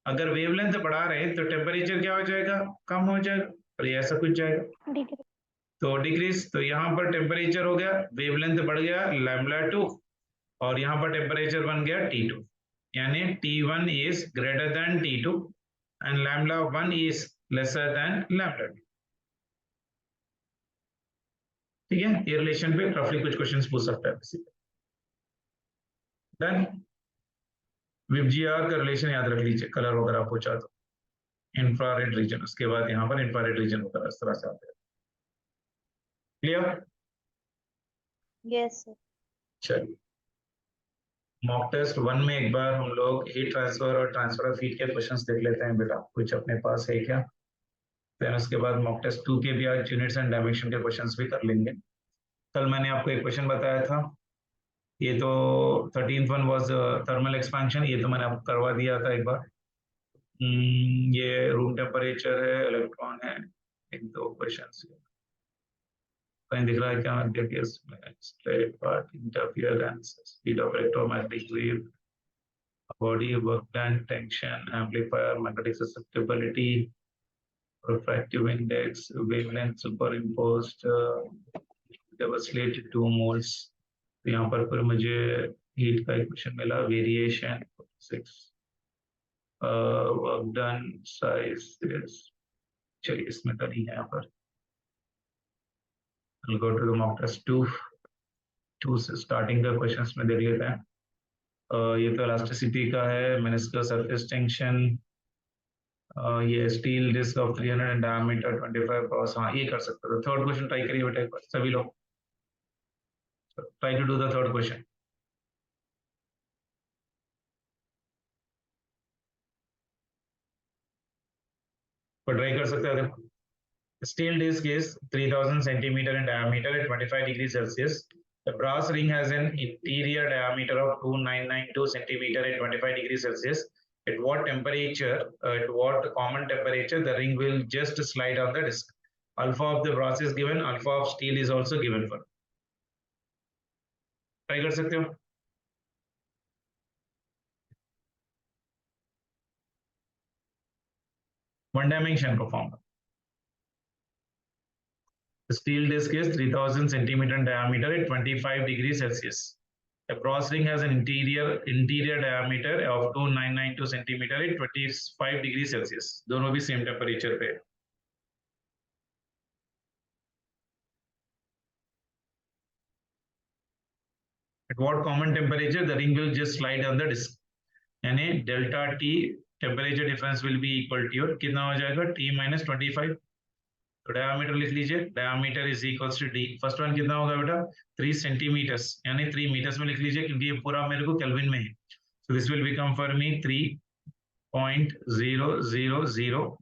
अगर वेवलेंथ बढ़ा रहे हैं तो टेम्परेचर क्या हो जाएगा, कम हो जाएगा, और ये ऐसा कुछ जाएगा डिग्री। तो डिक्रीज। तो यहाँ पर टेम्परेचर हो गया, वेवलेंथ बढ़ गया λ2, और यहाँ पर टेम्परेचर बन गया T2, यानी T1 is greater than T2 and λ1 is lesser than λ2। ठीक है, ये रिलेशन पे रफली कुछ क्वेश्चंस पूछ सकता है। देन विबजीआर का रिलेशन याद रख लीजिए, कलर वगैरह पूछा तो इंफ्रारेड रीजन, उसके बाद यहाँ पर इंफ्रारेड रीजन वगैरह इस तरह से आते हैं। क्लियर? Yes, sir. चलिए, मॉक टेस्ट 1 में एक बार हम लोग हीट ट्रांसफर और ट्रांसफर ऑफ हीट के क्वेश्चंस देख लेते हैं बेटा, कुछ अपने पास है क्या। फिर उसके बाद मॉक टेस्ट 2 के भी आज यूनिट्स एंड डायमेंशन के क्वेश्चंस भी कर लेंगे। कल मैंने आपको एक क्वेश्चन बताया था, ये तो 13th one was thermal expansion, ये तो मैंने आपको करवा दिया था एक बार। ये रूम टेम्परेचर है, इलेक्ट्रॉन है, एक दो क्वेश्चंस कहीं दिख रहा है क्या, मध्य केस में straight path interference, speed of electromagnetic wave, body work done, tension, amplifier, magnetic susceptibility, refractive index, wavelength superimposed, there was slated 2 moles। तो यहाँ पर फिर मुझे हीट का एक क्वेश्चन मिला, वेरिएशन 6, वर्क डन, साइज। चलिए इसमें तो नहीं है यहाँ पर। I'll go to the mock test 2 से स्टार्टिंग का क्वेश्चंस में देख लेते हैं। ये तो इलास्टिसिटी का है, मेनिस्कस सरफेस टेंशन, ये steel disc of 300 diameter 25 cross. हाँ ये कर सकते हो। थर्ड क्वेश्चन ट्राई करिए बेटा एक बार सभी लोग, try to do the third question. पर ट्राई कर सकते हैं। Steel disc is 3000 centimeter in diameter at 25 degrees Celsius. The brass ring has an interior diameter of 2992 centimeter at 25 degrees Celsius. At what temperature, at what common temperature, the ring will just slide on the disc? Alpha of the brass is given, alpha of steel is also given for. Try कर सकते हो। One dimension performed. The steel disc is 3000 centimeter in diameter at 25 degrees Celsius. A brass ring has an interior diameter of 2992 centimeter at 25 degrees Celsius. दोनों भी same temperature पे। At what common temperature the ring will just slide on the disc? यानी delta T temperature difference will be equal to your कितना हो जाएगा, T minus 25। तो diameter लिख लीजिए, diameter is equals to D. First one कितना होगा बेटा, 3 सेंटीमीटर्स, यानी 3 मीटर्स में लिख लीजिए क्योंकि ये पूरा मेरे को केल्विन में है। So this will become for me 3.000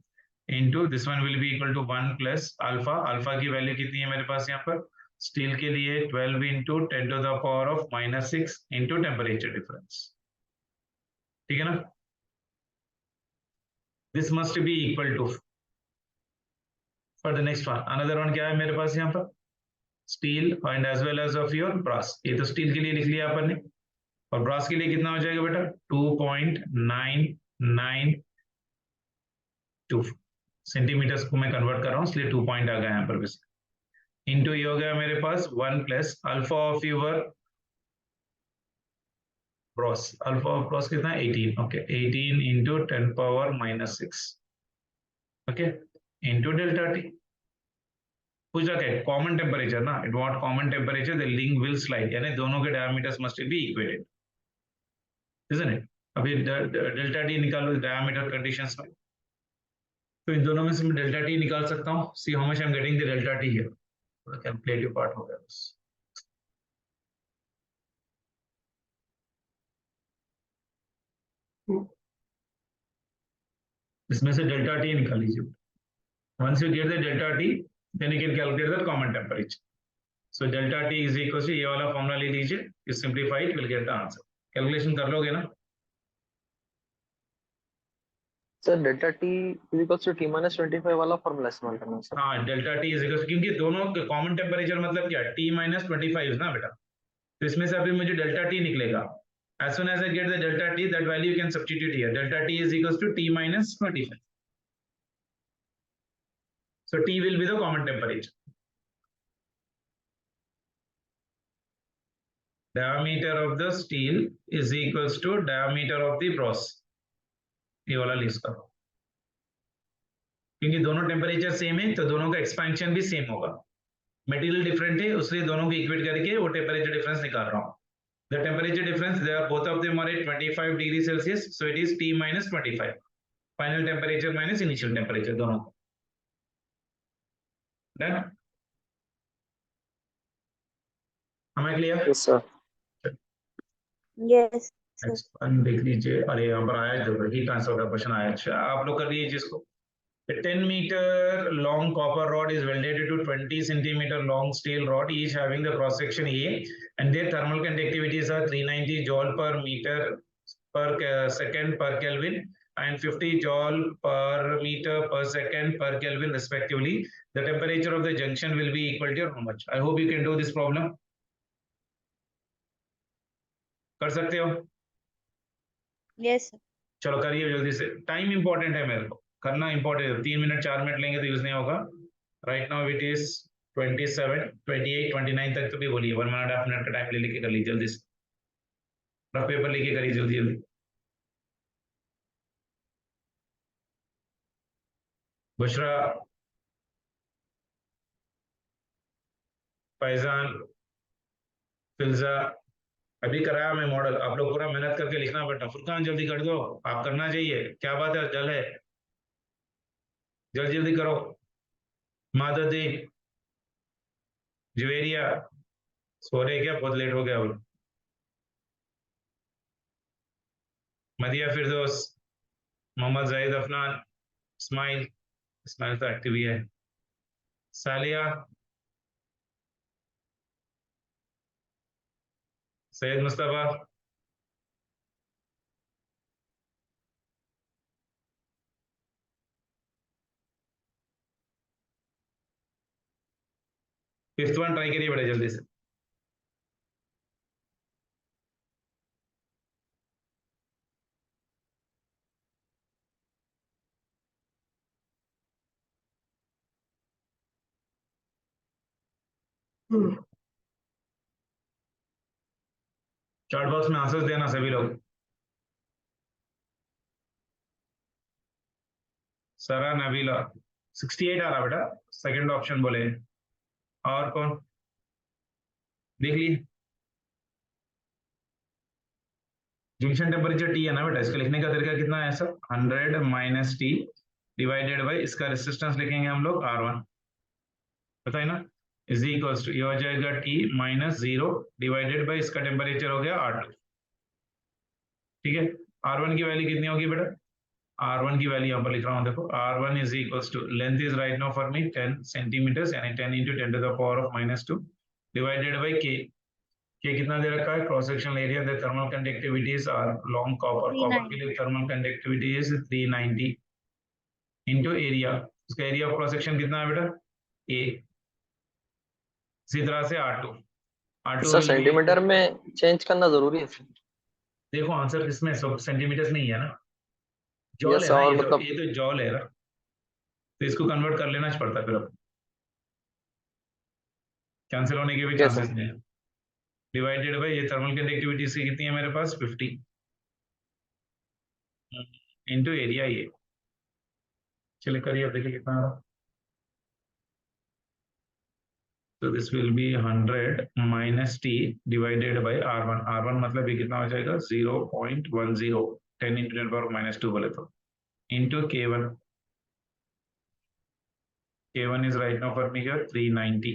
into this one will be equal to 1 plus alpha. Alpha की वैल्यू कितनी है मेरे पास यहाँ पर, स्टील के लिए 12 into 10 to the power of -6 into temperature difference. ठीक है ना, this must be equal to for the next one। another one क्या है मेरे पास यहाँ पर, steel and as well as of your brass. ये तो स्टील के लिए लिख लिया अपन ने, और ब्रास के लिए कितना हो जाएगा बेटा, 2.992 सेंटीमीटर्स को मैं कन्वर्ट कर रहा हूँ इसलिए 2 पॉइंट आ गया यहाँ पर बस। इंटू ये हो गया मेरे पास 1 plus alpha of your brass. Alpha of brass कितना, 18। Okay 18 into 10 power -6 okay into delta T। पूछा क्या, कॉमन टेम्परेचर ना, at what common temperature the link will slide, यानी दोनों के diameters must be equated, isn't it. अभी delta T निकालो diameter conditions में, तो इन दोनों में से मैं डेल्टा टी निकाल सकता हूँ। See how much I am getting the delta T here, थोड़ा कैलकुलेटिव पार्ट हो गया बस। इसमें से डेल्टा टी निकाल लीजिए। Once you get the delta T, then you can calculate the common temperature. So delta T is equal to ये वाला फॉर्मूला ले लीजिए, you simplify it, will get the answer। Calculation कर लोगे ना? Sir delta T is equals to T minus 25 वाला formula इस्तेमाल करना है सर। हाँ, डेल्टा टी इज इक्वल, क्योंकि दोनों कॉमन टेम्परेचर मतलब क्या, टी माइनस 25 ना बेटा, तो इसमें से अभी मुझे डेल्टा टी निकलेगा। As soon as I get the delta t, that value you can substitute here. Delta t is equals to t minus 25. So T will be the common temperature. Diameter of the steel is equals to diameter of the brass. ये वाला list करो, क्योंकि दोनों temperature same है तो दोनों का expansion भी सेम होगा। मटेरियल डिफरेंट है, उसलिए दोनों को इक्वेट करके वो टेम्परेचर डिफरेंस निकाल रहा हूँ। The temperature difference, they are both of them are at 25 degrees Celsius, so it is T minus 25. Final temperature minus initial temperature दोनों। Done? Am I clear? Yes sir. Yes, sir. Next one देख लीजिए। अरे यहाँ पर आया देखो, heat transfer का question आया। अच्छा, आप लोग कर लीजिए इसको। A 10-meter long copper rod is welded to 20-centimeter long steel rod, each having the cross section A, and their thermal conductivities are 390 joule per meter per second per Kelvin and 50 joule per meter per second per Kelvin respectively. The temperature of the junction will be equal to how much? I hope you can do this problem. कर सकते हो? Yes, sir. चलो करिए जल्दी से, time important है, मेरे को करना इंपॉर्टेंट है। 3 मिनट 4 मिनट लेंगे तो यूज नहीं होगा। राइट नाउ इट इज 27, 28, 29 तक तो भी बोलिए, 1.5 मिनट का टाइम ले लेके कर लीजिए जल्दी से, रफ पेपर लेके करिए जल्दी जल्दी। बुशरा, फैजान, फिल्जा, अभी कराया मैं मॉडल, आप लोग पूरा मेहनत करके लिखना बेटा। फुरकान जल्दी कर दो, आप करना चाहिए, क्या बात है, जल है, जल्दी जल्दी करो। मादुद्दीन, जुवेरिया, सो रहे क्या, बहुत लेट हो गया अब। मदिया फिरदौस, मोहम्मद जाहिद अफनान, इस्माइल, इस्माइल तो एक्टिव ही है, Saliya, Syed Mustafa, fifth one try करिए बड़े जल्दी से। चार्ट बॉक्स में आंसर्स देना सभी लोग। सरा नबीला 68 आ रहा बेटा, सेकंड ऑप्शन बोले। और कौन देख ली? जंक्शन टेम्परेचर टी है ना बेटा, इसको लिखने का तरीका कितना है sir, 100 minus T divided by इसका रेसिस्टेंस लिखेंगे हम लोग R1, बताइए ना, इज इक्वल्स टू ये हो जाएगा टी माइनस 0 डिवाइडेड बाई इसका टेम्परेचर हो गया R2। ठीक है, R1 की वैल्यू कितनी होगी बेटा, R1 की वैल्यू यहाँ पर लिख रहा हूँ, देखो R1 is equals to, length is right now for me 10 centimetres, यानी 10 into 10 to the power of -2 divided by K कितना दे रखा है, cross sectional area, the thermal conductivities are long copper, copper के लिए thermal conductivity is 390 into area, उसका area of cross section कितना है बेटा, ए। इसी तरह से R2 सर सेंटीमीटर में चेंज करना जरूरी है सर। देखो आंसर किसमें, सब सेंटीमीटर्स नहीं है ना, जॉल यस है ना, और ये मतलब तो जॉल है ना, तो इसको कन्वर्ट कर लेना पड़ता है, फिर अब कैंसिल होने के भी कैसे? चांसेस नहीं है। डिवाइडेड बाय ये थर्मल कंडक्टिविटी से कितनी है मेरे पास 50 इनटू एरिया ये, चलिए करिए अब देखिए कितना आ रहा। तो this will B 100 minus T divided by R1, R1 मतलब ये कितना हो जाएगा 0.10, 10 into 10 power -2 बोले तो, into K1, K1 is right now for me here 390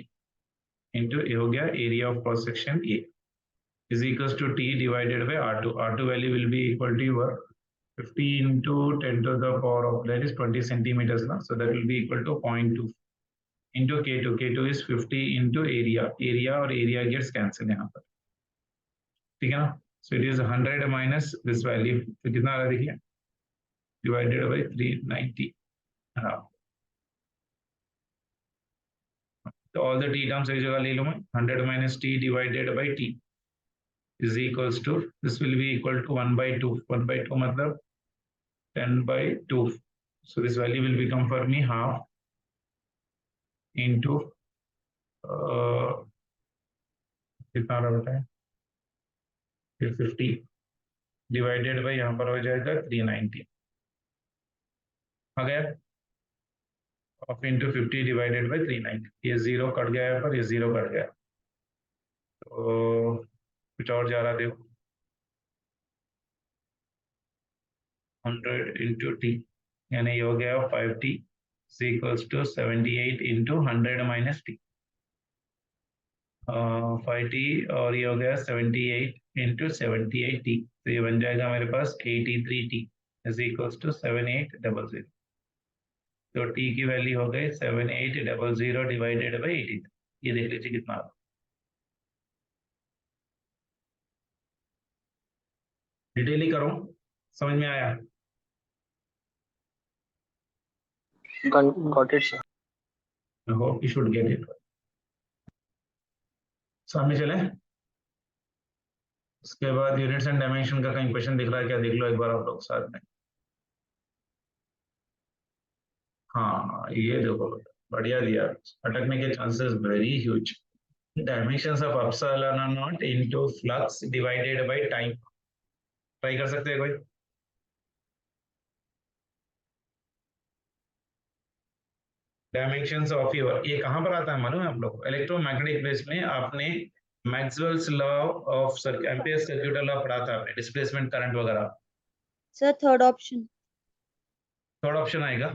into ये हो गया area of cross section A is equals to T divided by R2. R2 value will be equal to your 50 into 10 to the power of, that is 20 centimeters now, so that will be equal to 0.2 into K2. K2 is 50 into area, area और area gets cancelled यहाँ पर, ठीक है ना। So it is 100 minus this value. तो कितना आ रहा है देखिए, divided by 390. हाँ, तो all the t terms एक जगह ले लूँ मैं. 100 minus t divided by t is equals to, this will be equal to 1 by 2. 1 by 2 मतलब 10 by 2. So this value will become for me half into कितना रहा बताए 50 डिवाइडेड बाई यहाँ पर हो जाएगा 390 आ गया, ऑफ इंटू 50 डिवाइडेड बाई 390. ये जीरो कट गया यहाँ पर, ये जीरो कट गया, तो कुछ और जा रहा देखो 100 इंटू टी, यानी ये हो गया 5t equals to 78 into 100 minus T. 5t और ये हो गया 78 इंटू 78t, तो ये बन जाएगा मेरे पास 83t इज इक्वल्स टू 7800. तो t की वैल्यू हो गई 7800 डिवाइडेड बाई 83. ये देख लीजिए कितना आ रहा है. डिटेल ही करो, समझ में आया? Got it, sir. I hope you should get it. सामने चले, उसके बाद यूनिट्स एंड डायमेंशन का कहीं क्वेश्चन दिख रहा है क्या, देख लो एक बार आप लोग साथ में. हाँ ये देखो बढ़िया दिया, अटकने के chances very huge. Dimensions of epsilon not into flux divided by time. Try कर सकते हैं कोई? डायमेंशंस ऑफ योर, ये कहाँ पर आता है मालूम है आप लोग? इलेक्ट्रोमैग्नेटिक बेस में आपने Maxwell's law of ampere सर्क्यूटल law पढ़ा था आपने, डिस्प्लेसमेंट करंट वगैरह. Sir third option. Third option आएगा.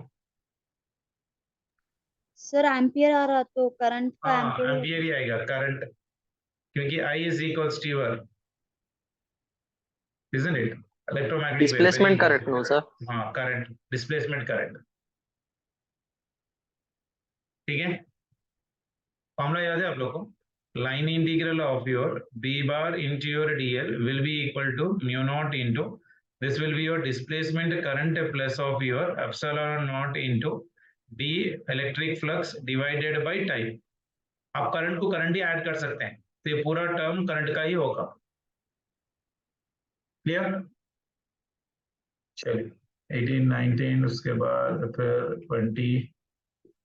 सर एम्पियर आ रहा तो करंट का हाँ एम्पियर. एम्पियर ही आएगा, करंट, क्योंकि I is equals to your, isn't it? Electromagnetic wave, Displacement very current, no, sir. हाँ करंट, डिस्प्लेसमेंट करंट. ठीक है, फॉर्मूला याद है आप लोग को? Line integral of your b bar into your dl will be equal to mu not into, this will be your displacement current plus of your epsilon not into d electric flux divided by time. आप current को current ही add कर सकते हैं, तो ये पूरा term current का ही होगा. क्लियर? चलिए 18 19 उसके बाद फिर 20,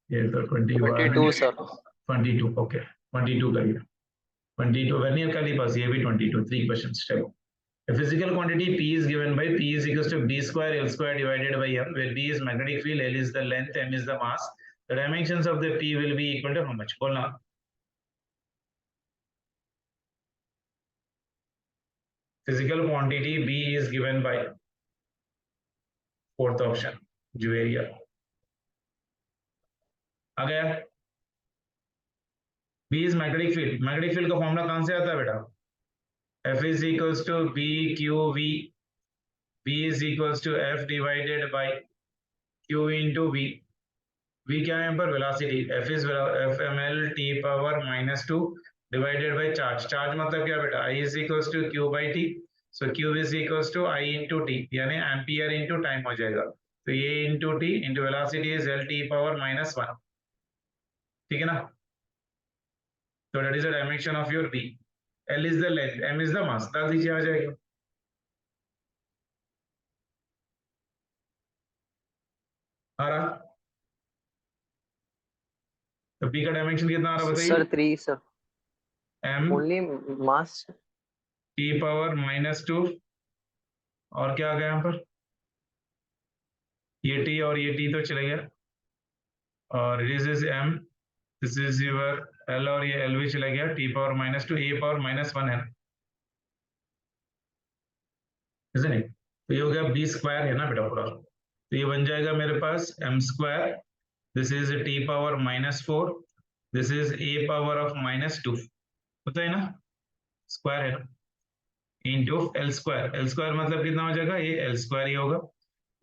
ये तो 21 22, sir. 22. ओके 22 करिए. 22 वर्नियर कैलिपर्स, ये भी 22. 3 क्वेश्चंस. चलो, a physical quantity p is given by p is equals to b square l square divided by m, where b is magnetic field, l is the length, m is the mass. The dimensions of the p will be equal to how much? बोलना. Physical quantity b is given by, fourth option, Juvaria. आ गया. B is magnetic field. Magnetic field का formula कहां से आता है बेटा? F is equals to B Q V. B is equals to F divided by Q into V. V क्या है यहाँ पर? Velocity. F is F ml T power -2 divided by charge. Charge मतलब क्या बेटा? I is equals to Q by T. So Q is equals to I into T, यानी ampere into time हो जाएगा. तो ये into T into velocity is L T power -1. ठीक है ना? So that is the dimension of your B. L is the length, M is the mass. डाल दीजिए, आ जाएगा. आ रहा? तो B का डायमेंशन कितना आ रहा बताइए? Sir, 3, sir. M Only mass. T power -2 और क्या आ गया यहाँ पर? ये T और ये T तो चले गया, और this is M, this is your L और ये L भी चला गया. T power -2, A power -1 है, isn't it? तो ये हो गया B स्क्वायर है ना बेटा पूरा. तो ये बन जाएगा मेरे पास M square, this is T power -4, this is A power of -2, होता है ना, स्क्वायर है ना, into L square. L square मतलब कितना हो जाएगा? ये L स्क्वायर ही होगा,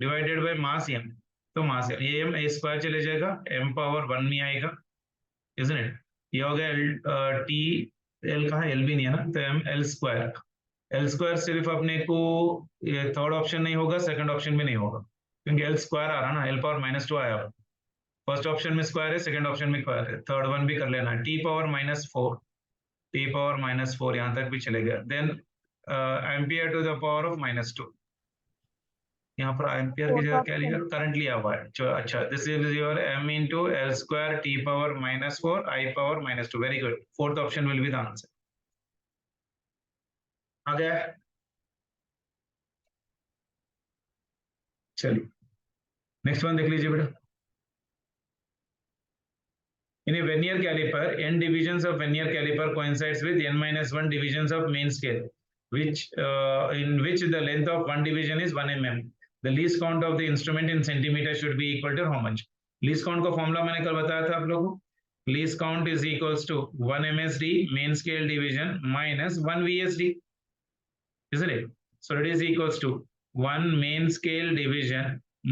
डिवाइडेड बाय मास M. तो मास ये M A स्क्वायर चले जाएगा, M पावर 1 में आएगा, isn't it? ये हो गया T, L कहाँ? L भी नहीं है ना, तो M L square. L square सिर्फ अपने को ये थर्ड ऑप्शन नहीं होगा, सेकंड ऑप्शन भी नहीं होगा, क्योंकि एल स्क्वायर आ रहा ना, एल पावर -2 आया। फर्स्ट ऑप्शन में स्क्वायर है, सेकंड ऑप्शन में स्क्वायर है, थर्ड वन भी कर लेना, टी पावर -4, टी पावर -4 यहाँ तक भी चलेगा। Then ampere to the power of -2, यहाँ पर एम्पियर की जगह क्या लिखा, करंट लिया हुआ है। अच्छा, this is your m into l square t power -4 I power -2। Very good, fourth option will be the answer. आ गया? चलिए नेक्स्ट वन देख लीजिए बेटा। In a vernier caliper, n divisions of vernier caliper coincides with n-1 divisions of main scale, in which the length of one division is 1 mm. The least count of the instrument in centimeter should be equal to how much? Least count का formula मैंने कल बताया था आप लोगों को। Least count is equals to 1 MSD main scale division minus 1 VSD, isn't it? So it is equals to 1 main scale division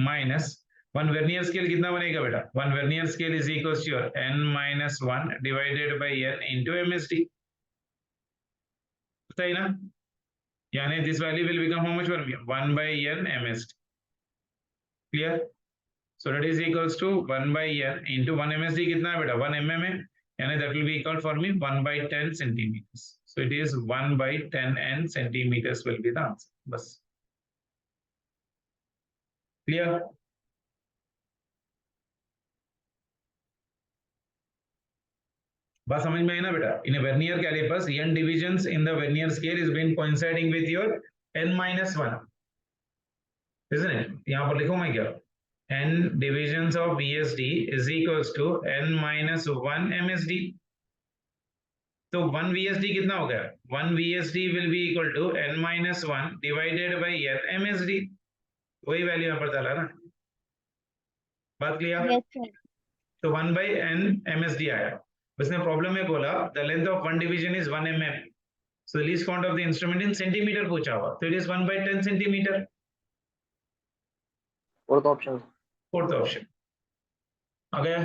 minus 1 vernier scale कितना बनेगा बेटा? 1 vernier scale is equals to your n-1 divided by n into MSD, सही ना? यानी this value will become how much for me? 1 by n MSD. Clear? So that is equals to 1 by n into 1 MSD कितना है बेटा? 1 mm है, यानी that will be equal for me 1 by 10 centimeters. So it is 1 by 10 n centimeters will be the answer. बस clear? बात समझ में आई ना बेटा? In a vernier calipers, n divisions in the vernier scale is been coinciding with your n-1, isn't it? यहाँ पर लिखूं मैं क्या? n divisions of VSD is equals to n-1 MSD. तो 1 VSD कितना हो गया? 1 VSD will be equal to n-1 divided by n MSD. वही वैल्यू यहाँ पर डाला ना, बात क्लियर? Yes, sir. तो 1 by n MSD आया। उसने प्रॉब्लम में बोला the length of one division is 1 mm, so the least count of the instrument in centimeter पूछा हुआ, तो it is 1 by 10 centimeter, fourth option. Fourth option आ गया।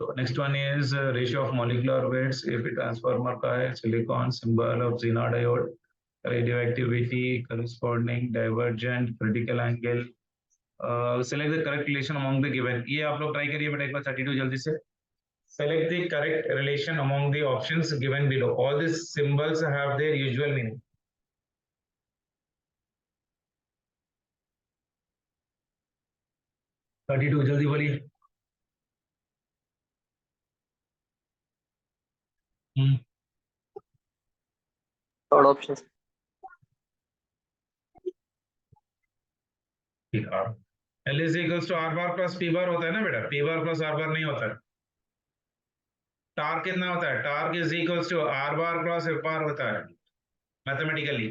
तो next one is ratio of molecular weights AP transformer का है, silicon, symbol of Zener diode, radioactivity, corresponding divergent, critical angle, select the correct relation among the given. ये आप लोग try करिए बेटा एक बार 32 जल्दी से। Select the correct relation among the options given below. All these symbols have their usual meaning. जल्दी बोलिए। Third option. ठीक है, L is equals to R bar plus P bar होता है ना बेटा? P bar plus R bar नहीं होता है। टार्क कितना होता है? Torque is equals to R bar plus F bar होता है mathematically.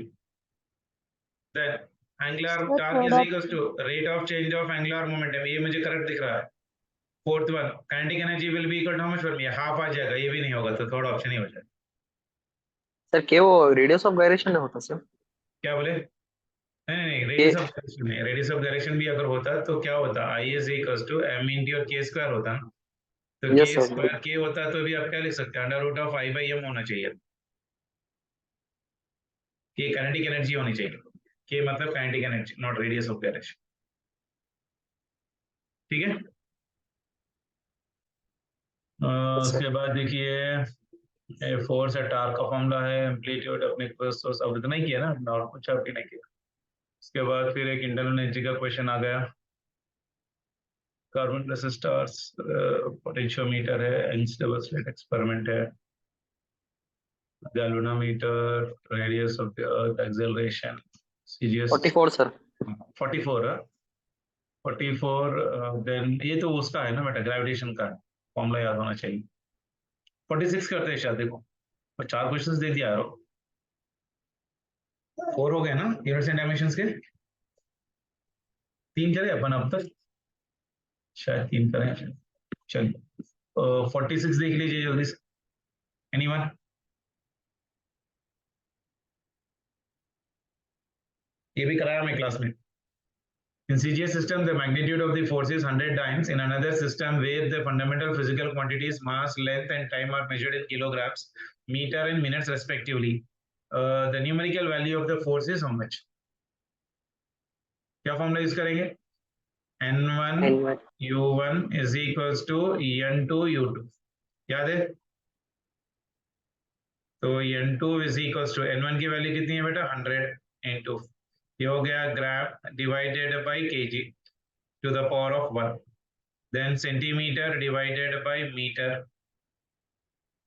Then angular torque is equals to rate of change of angular momentum, ये मुझे करेक्ट दिख रहा है। Fourth one, kinetic energy will be equal to how much for me? Half आ जाएगा, ये भी नहीं होगा, तो थर्ड ऑप्शन ही हो जाएगा। सर क्या वो रेडियस ऑफ गायरेशन नहीं होता सर? क्या बोले? नहीं, रेडियस ऑफ गायरेशन नहीं, रेडियस ऑफ गायरेशन भी अगर होता तो क्या होता? I is equals to m into k square होता ना, तो Yes, k sir. Square k होता तो भी आप क्या लिख सकते हैं? Under root of I by m होना चाहिए। k काइनेटिक एनर्जी होनी चाहिए, k मतलब kinetic energy, not radius of gyration. ठीक है। उसके बाद देखिए फोर्स है, टार्क का फॉर्मूला है, एम्पलीट्यूड अपने सोर्स अब इतना ही किया ना, नॉट कुछ अब नहीं किया। उसके बाद फिर एक इंटरनल एनर्जी का क्वेश्चन आ गया, कार्बन प्लस स्टार्स, पोटेंशियोमीटर है, यंग्स डबल स्लिट एक्सपेरिमेंट है, galvanometer, radius of the earth, acceleration, CGS 44 sir. 44 then ये तो उसका है ना बेटा, ग्रेविटेशन का फॉर्मूला याद होना चाहिए। 46 करते हैं शायद, देखो और 4 क्वेश्चंस दे दिया यार, 4 हो गए ना यूनिट्स एंड डायमेंशंस के, 3 करे अपन अब तक, शायद 3 करें। चलिए 46 देख लीजिए जल्दी से, एनीवन? ये भी कराया मैं क्लास में। In CGS system, the magnitude of the force is 100 times. In another system, where the fundamental physical quantities, mass, length, and time are measured in kilograms, meter, and minutes respectively. the numerical value of the force is how much? क्या formula use करेंगे? N1 N1 U1 is equals to N2 U2, याद है? तो N2 is equals to N1 की value कितनी है बेटा? 100 into ये हो गया gram divided by kg to the power of 1, then centimeter divided by meter,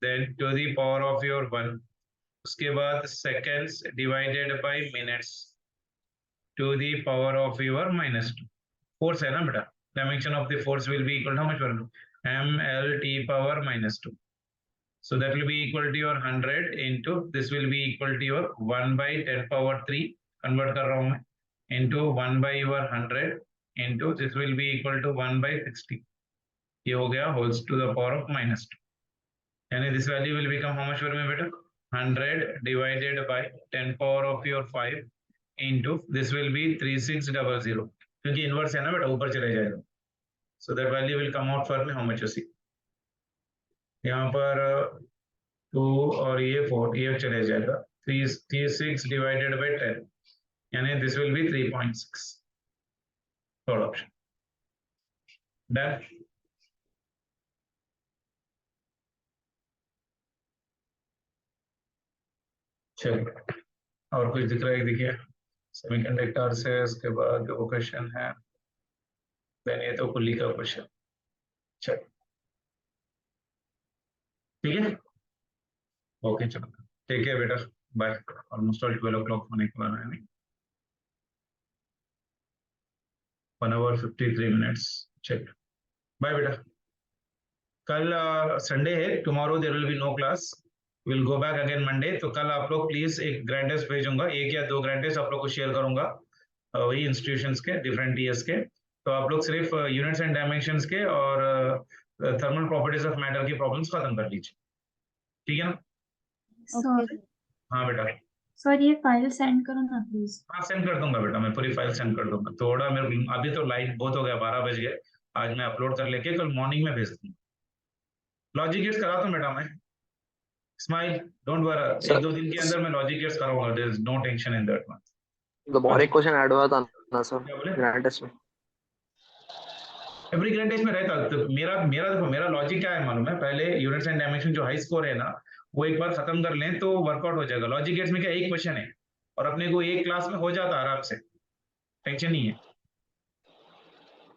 then to the power of your 1, उसके बाद seconds divided by minutes to the power of your -2. Force है ना बेटा? Dimension of the force will be equal to how much? mLT power -2. So that will be equal to your 100 into this will be equal to your 1 by 10 power 3, convert कर रहा हूँ मैं, into 1 by your 100 into this will be equal to 1 by 60. ये हो गया holes to the power of -2, यानी this value will become how much for me बेटा? 100 divided by 10 power of your 5 into this will be 3600, क्योंकि inverse है ना बेटा, ऊपर चले जाएगा. So that value will come out for me how much you see. यहाँ पर 2 और ये 4 ये चले जाएगा, 36 divided by 10, यानी this will be 3.6. Third option done. चलिए और कुछ दिख रहा है? देखिए सेमीकंडक्टर से उसके बाद वो क्वेश्चन है, देन ये तो कुल्ली का क्वेश्चन. चलिए ठीक है, ओके चलो ठीक है बेटा, बाय. ऑलमोस्ट 12 o'clock होने को आना है, नहीं 1 hour 53 minutes. चलिए बाय बेटा. कल संडे है, tomorrow there will be no class, will go back again Monday. तो कल आप लोग प्लीज एक ग्रैंड टेस्ट भेजूंगा, 1 या 2 ग्रैंड टेस्ट आप लोग को शेयर करूंगा, वही इंस्टीट्यूशंस के डिफरेंट ईयर्स के. तो आप लोग सिर्फ यूनिट्स एंड डायमेंशंस के और थर्मल प्रॉपर्टीज ऑफ मैटर की प्रॉब्लम्स खत्म कर लीजिए, ठीक है ना? Okay. हाँ बेटा. सर ये फाइल सेंड करो ना प्लीज. हाँ सेंड कर दूंगा बेटा, मैं पूरी फाइल सेंड कर दूंगा. थोड़ा मेरे अभी तो लाइट बहुत हो गया, 12 बज गए. आज मैं अपलोड कर लेके कल मॉर्निंग में भेज दूंगा. लॉजिक गेट्स कराता हूँ बेटा मैं. Smile don't worry, Sir. 1-2 दिन के अंदर मैं लॉजिक गेट्स कराऊंगा. There is no tension in that one. The Boric question add हुआ था ना सर क्या बोले? ग्रैंड टेस्ट में. एवरी ग्रैंड टेस्ट में रहता. तो मेरा लॉजिक क्या है मालूम है? पहले यूनिट्स एंड डायमेंशन जो हाई स्कोर है ना, वो एक बार खत्म कर लें तो वर्कआउट हो जाएगा. लॉजिक गेट्स में क्या एक क्वेश्चन है और अपने को एक क्लास में हो जाता आराम से, टेंशन नहीं है,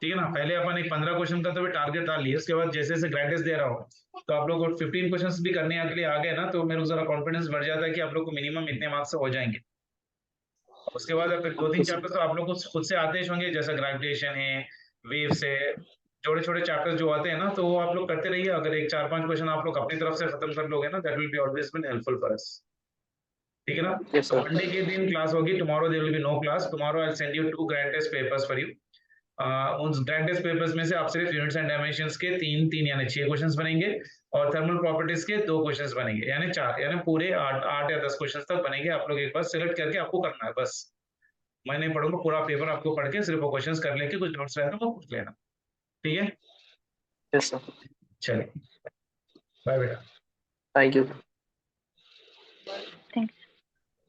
ठीक है ना? पहले अपन एक 15 क्वेश्चन का तो भी टारगेट डाल लिए, उसके बाद जैसे जैसे ग्रैंड टेस्ट दे रहा हूँ तो आप लोग को 15 क्वेश्चंस भी करने के लिए आ गए ना, तो मेरे को जरा कॉन्फिडेंस बढ़ जाता है कि आप लोग को मिनिमम इतने मार्क्स से हो जाएंगे. उसके बाद फिर 2-3 चैप्टर्स तो आप लोग को खुद से आते ही होंगे, जैसा ग्रेविटेशन है, वेव से छोटे छोटे चैप्टर्स जो आते हैं ना, तो वो आप लोग करते रहिए. अगर एक 4-5 क्वेश्चन आप लोग अपनी तरफ से खत्म कर लोगे ना, that will be always been helpful for us, ठीक है ना? Yes sir. मंडे के दिन क्लास होगी, tomorrow there will be no class. Tomorrow I will send you 2 grand test papers for you. उन ग्रैंड टेस्ट पेपर्स में से आप सिर्फ यूनिट्स एंड डायमेंशंस के 3 यानी 6 क्वेश्चंस बनेंगे और थर्मल प्रॉपर्टीज के 2 क्वेश्चंस बनेंगे, यानी 4, यानी पूरे 8 या 10 क्वेश्चंस तक बनेंगे. आप लोग एक बार सिलेक्ट करके आपको करना है बस. मैं नहीं पढ़ूंगा, पूरा पेपर आपको पढ़ के सिर्फ वो क्वेश्चंस कर लेके कुछ नोट्स रहना वो पूछ लेना, ठीक है? Yes sir. चलिए बाय बेटा. Thank you.